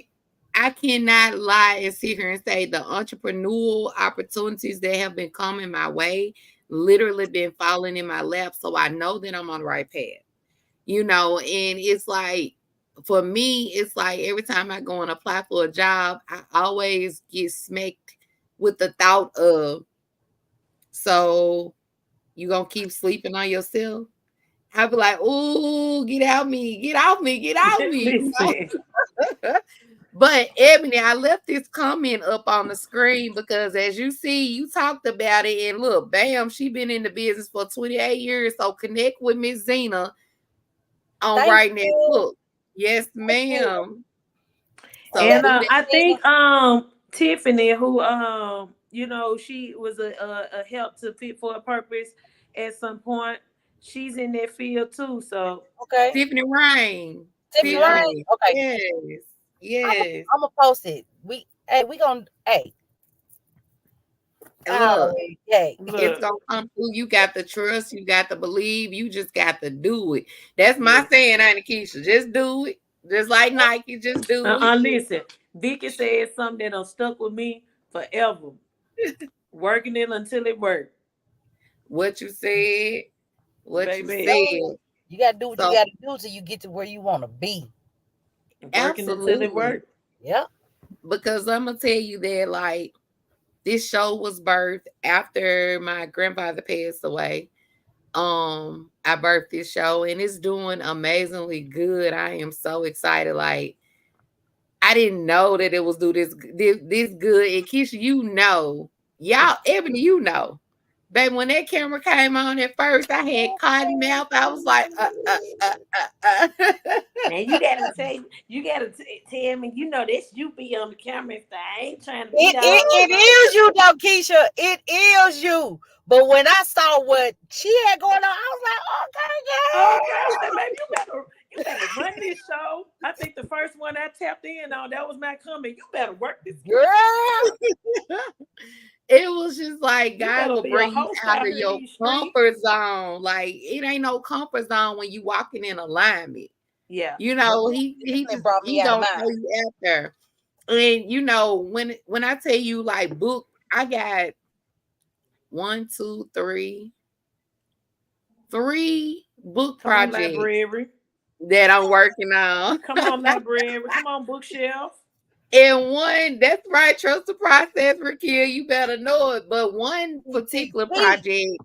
I cannot lie and sit here and say the entrepreneurial opportunities that have been coming my way literally been falling in my lap. So I know that I'm on the right path, and it's like, for me, it's like every time I go and apply for a job, I always get smacked with the thought of, so you gonna keep sleeping on yourself? I'd be like, "Ooh, get out me, get off me, get off it. me," Listen. But Ebony, I left this comment up on the screen because, as you see, you talked about it, and look, bam, she been in the business for 28 years. So connect with Miss Zena on Thank writing that you. book. Yes, Thank you. ma'am. So Yeah, And do that. I Tina. think Tiffany, who she was a help to Fit for a Purpose at some point. She's in that field too. So Okay. Tiffany Rain. Tiffany yeah, Rain. Tiffany. Okay. Yes. Yes. I'm gonna post it. We gonna And look, hey. it's look, gonna come through. You got to trust, you got to believe, you just got to do it. That's my yes. saying, Auntie Keisha. Just do it. Just like Nike, just do it. Listen, Vicky said something that done stuck with me forever. Working it until it worked, What you said, what you baby. said. You gotta do what you So gotta do till you get to where you wanna be. Working until it absolutely. worked. Yep. Because I'm gonna tell you that, like, this show was birthed after my grandfather passed away. I birthed this show and it's doing amazingly good. I am so excited. Like, I didn't know that it was do this good. And Keisha, y'all, Ebony, baby, when that camera came on at first, I had cotton mouth. I was like, And you gotta tell me, this you be on the camera if I ain't trying to be It, all it, over. it is you though, Keisha. It is you. But when I saw what she had going on, I was Okay, like, I said, baby, you better run this show. I think the first one I tapped in on that was my comment. You better work this. okay, girl. it was just like You God better will be a bring you host out out of here in your these streets. comfort zone. Like, it ain't no comfort zone when you walking in alignment. Yeah. But He it definitely just brought me he out of gonna mine. throw you out there. And when I tell you, like, book, I got one, two, three book Come on, projects library. that I'm working on. Come on, library. Come on, bookshelf. And one, that's right, trust the process, Raquel. You better know it. But one particular TTP. project,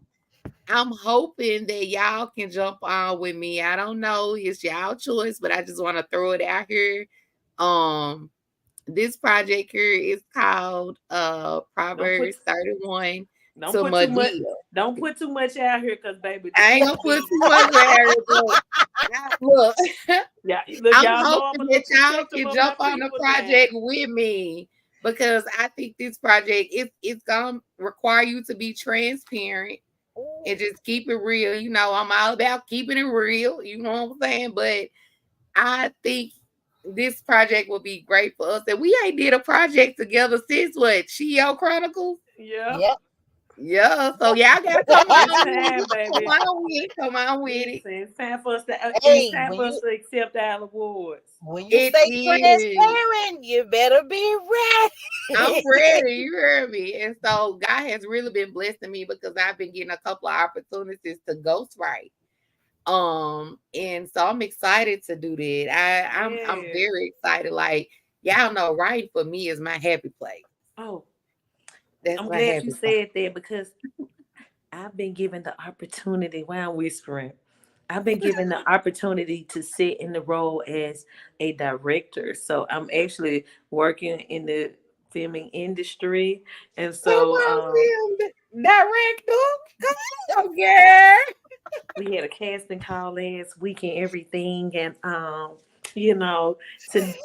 I'm hoping that y'all can jump on with me. I don't know, it's y'all choice, but I just want to throw it out here. This project here is called Don't put Proverbs 31 Don't to put too much. Medea. Don't put too much out here, cause baby, the I ain't people gonna put be. too much there, but look, Yeah, look, I'm y'all know I'm a hoping that little y'all protective can of my jump on the people now. project with me because I think this project it's gonna require you to be transparent Ooh, and just keep it real. You know, I'm all about keeping it real. You know what I'm saying? But I think this project will be great for us. And we ain't did a project together since what? Shio Chronicles? Yep. yep. Yeah. So y'all gotta come It's on with time, it. Come baby. on with it. Come on with it. Listen, it's time for us to. It's Hey, time for us to accept our awards. when you It say is. transparent, you better be I'm ready. ready. You heard me. And so God has really been blessing me because I've been getting a couple of opportunities to ghostwrite. And so I'm excited to do that. I'm Yeah. very excited. Like y'all know, writing for me is my happy place. Oh, That's I'm my glad you happy place. said that because I've been given the opportunity. Why I'm whispering. I've been given the opportunity to sit in the role as a director. So I'm actually working in the filming industry, and Come so on, film director. Come on, girl. we had a casting call last week and everything, and you know,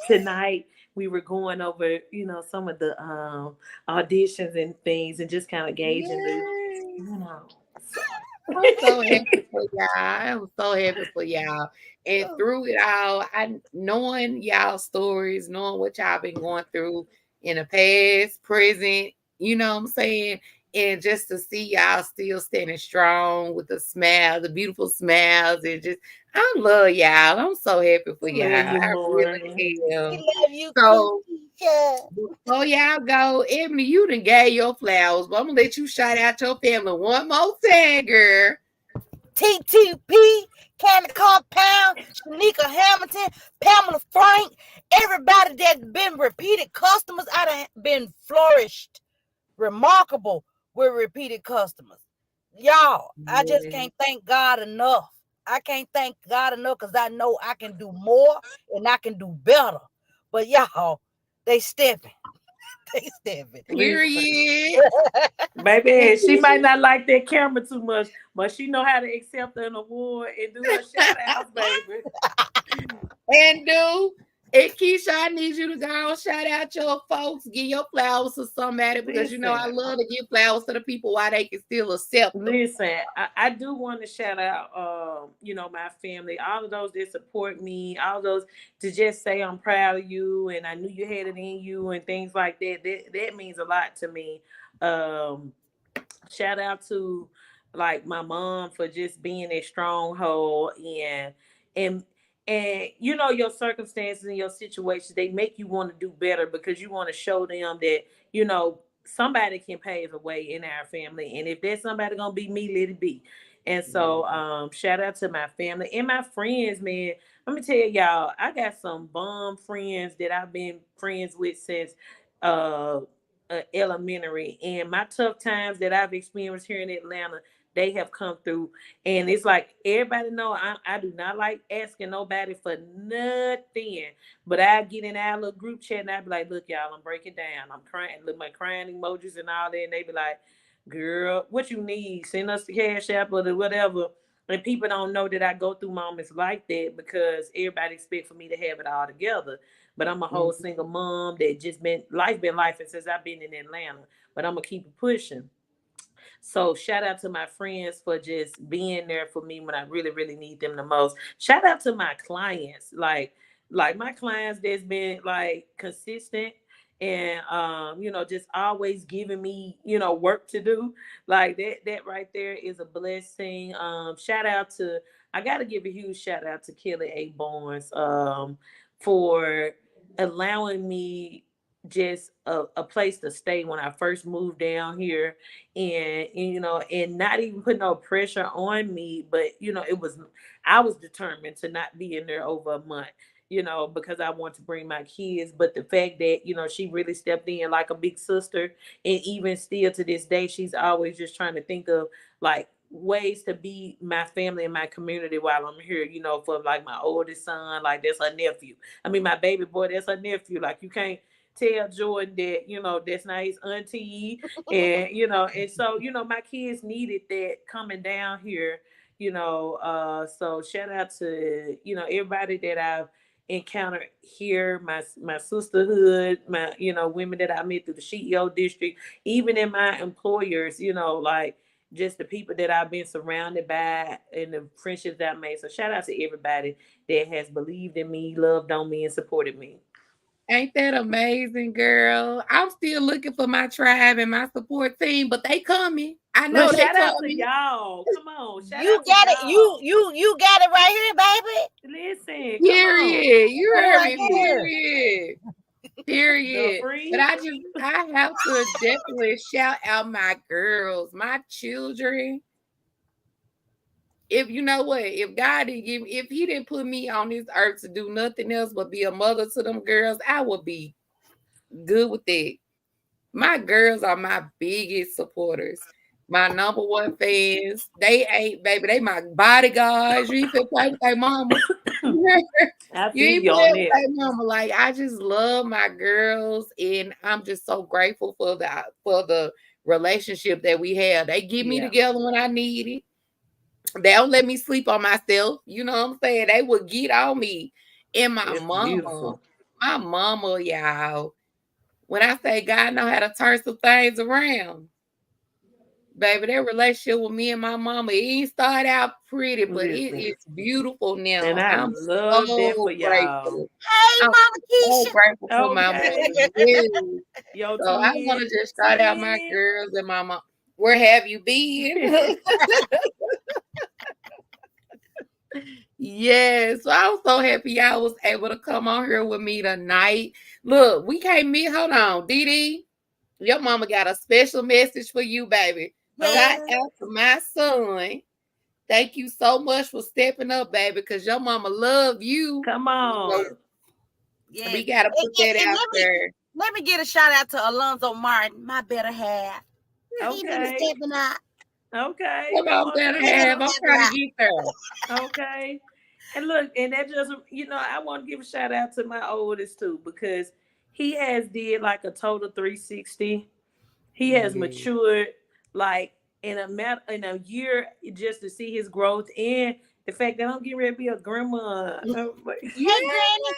tonight we were going over, some of the auditions and things, and just kind of gauging the, Yay. you know, so. I'm so happy for y'all. I'm so happy for y'all. And through it all, I knowing y'all stories, knowing what y'all been going through in the past, present, you know what I'm saying? And just to see y'all still standing strong with the smile, the beautiful smiles, and just I love y'all. I'm so happy for y'all. Love you I more. really We am. love you, So Keisha. before y'all go, Ebony, you done gave your flowers, but I'm gonna let you shout out your family one more time, girl. TTP, Candy Compound, Shanika Hamilton, Pamela Frank, everybody that's been repeated customers. I done been flourished, remarkable with repeated customers. Y'all, I just Yeah. can't thank God enough. I can't thank God enough because I know I can do more and I can do better. But y'all, they stepping. They stepping. Listen, Period. baby, she might not like that camera too much, but she know how to accept an award and do her shout outs, baby. And do and Keisha, I need you to go and shout out your folks, give your flowers to somebody because you know I Listen, love to give flowers to the people while they can still accept them. listen, I do want to shout out, my family, all of those that support me, all those to just say I'm proud of you and I knew you had it in you and things like that. That means a lot to me. Um, Shout out to like my mom for just being a stronghold and and your circumstances and your situations, they make you want to do better because you want to show them that somebody can pave the way in our family, and if there's somebody gonna be me, let it be. And so shout out to my family and my friends, man. Let me tell y'all, I got some bum friends that I've been friends with since uh elementary, and my tough times that I've experienced here in Atlanta, they have come through. And it's like everybody know I do not like asking nobody for nothing, but I get in our little group chat and I be like, look y'all, I'm breaking down, I'm crying, look my crying emojis and all that, and they be like, girl, what you need, send us the cash app or the whatever. And people don't know that I go through moments like that because everybody expect for me to have it all together. But I'm a whole Mhm. single mom that just been life since I've been in Atlanta. But I'm gonna keep it pushing. So shout out to my friends for just being there for me when I really, really need them the most. Shout out to my clients, like my clients that's been like consistent and just always giving me, work to do. Like that right there is a blessing. Shout out to I gotta give a huge shout out to Kelly A. Barnes for allowing me just a place to stay when I first moved down here, and not even put no pressure on me, but it was I was determined to not be in there over a month, because I want to bring my kids. But the fact that she really stepped in like a big sister, and even still to this day she's always just trying to think of like ways to be my family and my community while I'm here, for like my oldest son, like that's her nephew. I mean, my baby boy, that's her nephew. Like you can't tell Jordan that, that's not his auntie. And, and so, my kids needed that coming down here, so shout out to, everybody that I've encountered here, my sisterhood, my, women that I met through the CEO district, even in my employers, like just the people that I've been surrounded by and the friendships that I made. So shout out to everybody that has believed in me, loved on me, and supported me. Ain't that amazing, girl? I'm still looking for my tribe and my support team, but they coming. I Look, know they shout out to coming. y'all. Come on, shout You out to got it. y'all. You got it right here, baby. Listen, come on. Period. You Got it heard right me. here. Period. The Period. But free. I have to definitely shout out my girls, my children. If you know what, if God didn't give, if He didn't put me on this earth to do nothing else but be a mother to them girls, I would be good with it. My girls are my biggest supporters, my number one fans. They ain't, baby, they my bodyguards. You ain't finna play with their mama. I You feel ain't you on playing with that. their mama. Like, I just love my girls, and I'm just so grateful for the relationship that we have. They get me Yeah, together when I need it. They don't let me sleep on myself. You know what I'm saying? They would get on me. And it's beautiful. my mama, y'all. When I say God know how to turn some things around, baby, that relationship with me and my mama, it ain't start out pretty, but it Listen, is beautiful and now. I I'm love that so for y'all. grateful. Hey, I'm Mama so Keisha. grateful for my mama. Okay, Yes. your So I want to just shout out my twin. girls and my mom. Where have you been? Yes, so I was so happy y'all was able to come on here with me tonight. Look, we can't meet. Hold on, Dee Dee. Your mama got a special message for you, baby. Shout Yes. Okay, out to my son. Thank you so much for stepping up, baby, because your mama love you. come So on. Yes. we gotta put that And out there. let me get a shout out to Alonzo Martin, my better half. He been Okay, stepping out. okay, Come come on, on better He been have. now. I'm stepping trying to out. get there. Okay. And look, and that just, I want to give a shout out to my oldest too, because he has did like a total 360. He has Yeah. matured like in a year, just to see his growth and the fact that I'm getting ready to be a grandma. Hey, Yeah. Granny.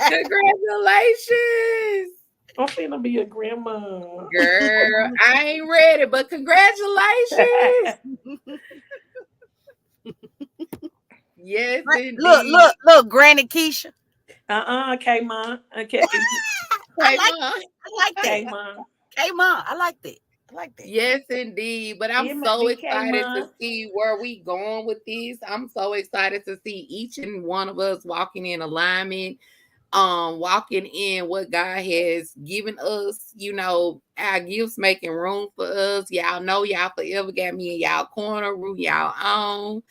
Congratulations. I'm finna be a grandma. Girl, I ain't ready, but congratulations. Yes, indeed. Look, Granny Keisha. K-Mom. Okay. I Hey, like mom. that. K-Mom. Hey, Mom, I like that. I like that. Yes, indeed. But I'm It might so be excited to K-Mom. see where we going with this. I'm so excited to see each and one of us walking in alignment, walking in what God has given us, our gifts making room for us. Y'all know y'all forever got me in y'all corner, root y'all on.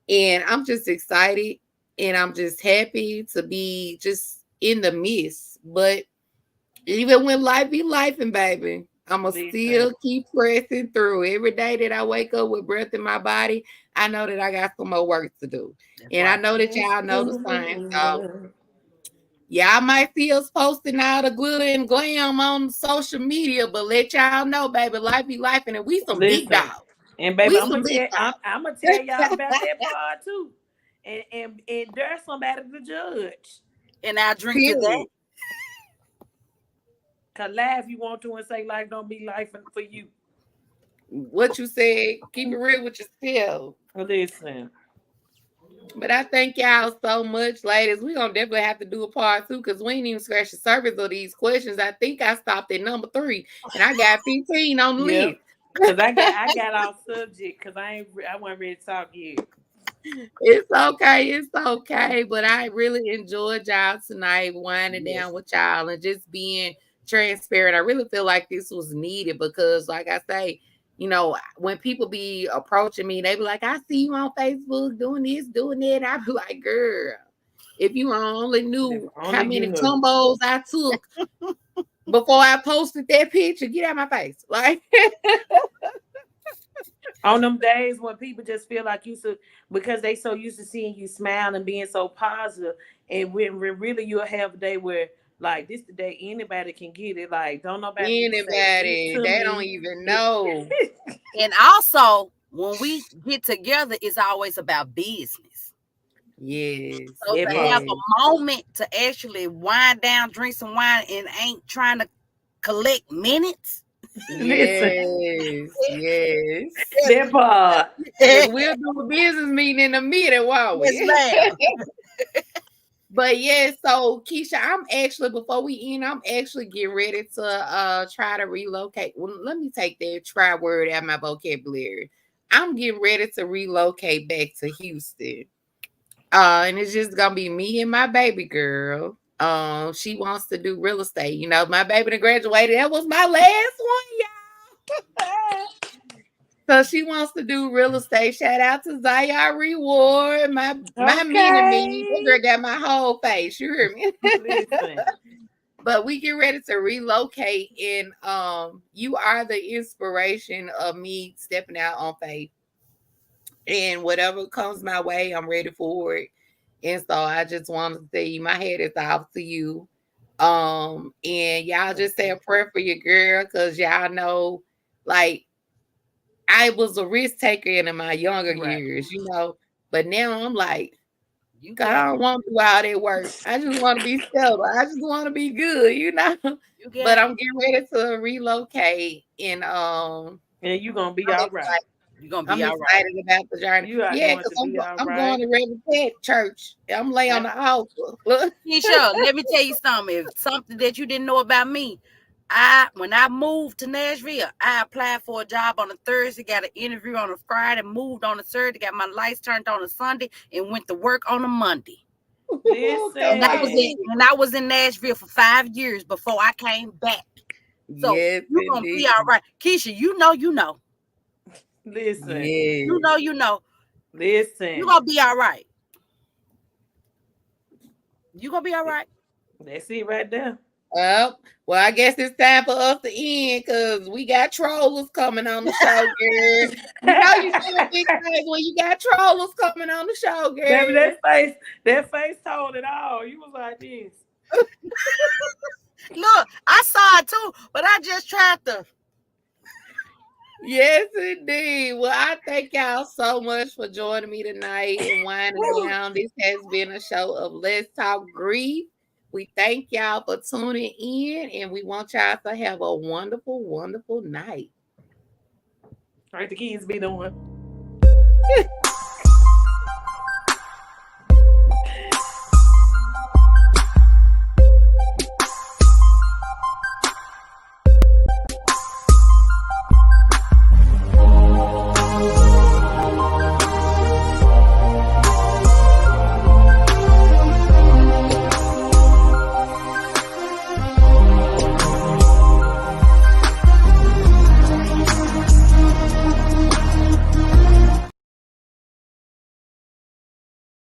And I'm just excited and I'm just happy to be just in the midst. But even when life be lifing, baby, I'ma Listen. still keep pressing through. Every day that I wake up with breath in my body, I know that I got some more work to do. That's And I right. know that y'all know the same. So y'all might see us posting all the glitter and glam on social media, but let y'all know, baby, life be life, and we some big Listen, dogs. and baby, We some big I'm gonna dogs. tell y'all about that part too, and there's somebody to judge. And I drink to that. Period. Cause laugh you want to and say life don't be life for you. What you said, keep it real with yourself. Listen, But I thank y'all so much, ladies. We're gonna definitely have to do a part two because we ain't even scratched the surface of these questions. I think I stopped at number 3 and I got 15 on the yep. list. Cause I got off subject because I wasn't ready to talk yet. It's okay, it's okay. But I really enjoyed y'all tonight, winding Yes, down with y'all and just being transparent. I really feel like this was needed because, like I say, when people be approaching me, they be like, I see you on Facebook doing this, doing that. I be like, girl, if you only if knew how only you many knew. tumbos I took before I posted that picture, get out my face. Like, On them days when people just feel like you should, because they so used to seeing you smile and being so positive, and when really you'll have a day where Like this today, anybody can get it. Like don't nobody need to say it Anybody, to they don't me. even know. And also, when we get together, it's always about business. Yes, So That to have part. yes, a moment to actually wind down, drink some wine, and ain't trying to collect minutes. Listen, yes, yes. that part. Because Yes, we'll do a business meeting in a minute, won't we? ma'am. But yeah, so Keisha, I'm actually before we end, I'm actually getting ready to try to relocate. Well, let me take that try word out of my vocabulary. I'm getting ready to relocate back to Houston. And it's just gonna be me and my baby girl. She wants to do real estate. You know, my baby that graduated. That was my last one, y'all. So she wants to do real estate. Shout out to Zaya Reward, my mini me. That Okay. girl got my whole face. You hear me? Listen. But we get ready to relocate, and you are the inspiration of me stepping out on faith. And whatever comes my way, I'm ready for it. And so I just want to say my head is off to you. And y'all Thank just say a you. prayer for your girl, because y'all know, like, I was a risk taker in my younger Right. years, you know. But now I'm like, You God, got I don't it. want to do all that work. I just want to be stable. I just want to be good, you know. You But got it. I'm getting ready to relocate, and And you gonna be I'm all right. excited. You're gonna be I'm all right. excited about the journey. You are Yeah, going because to be all I'm going right. to Reverend Tech Church. I'm laying on I, the altar. Look. Keisha, let me tell you something. If something that you didn't know about me, when I moved to Nashville, I applied for a job on a Thursday, got an interview on a Friday, moved on a Saturday, got my lights turned on a Sunday, and went to work on a Monday. Come And I was in listen. on. and I was in Nashville for 5 years before I came back. So Yes, you're gonna be indeed. all right. Keisha, you know. Listen. You Yes. know, you know. You're Listen. gonna be all right. You're gonna be all right. That's it right there. Well, I guess it's time for us to end, because we got trollers coming on the show, girl. You know you doing big things when you got trollers coming on the show, Baby, girl. that face told it all. You was like this. Look, I saw it too, but I just tried to. Yes, indeed. Well, I thank y'all so much for joining me tonight and winding down. This has been a show of Let's Talk Grief. We thank y'all for tuning in, and we want y'all to have a wonderful, wonderful night. Right, the kids be doing.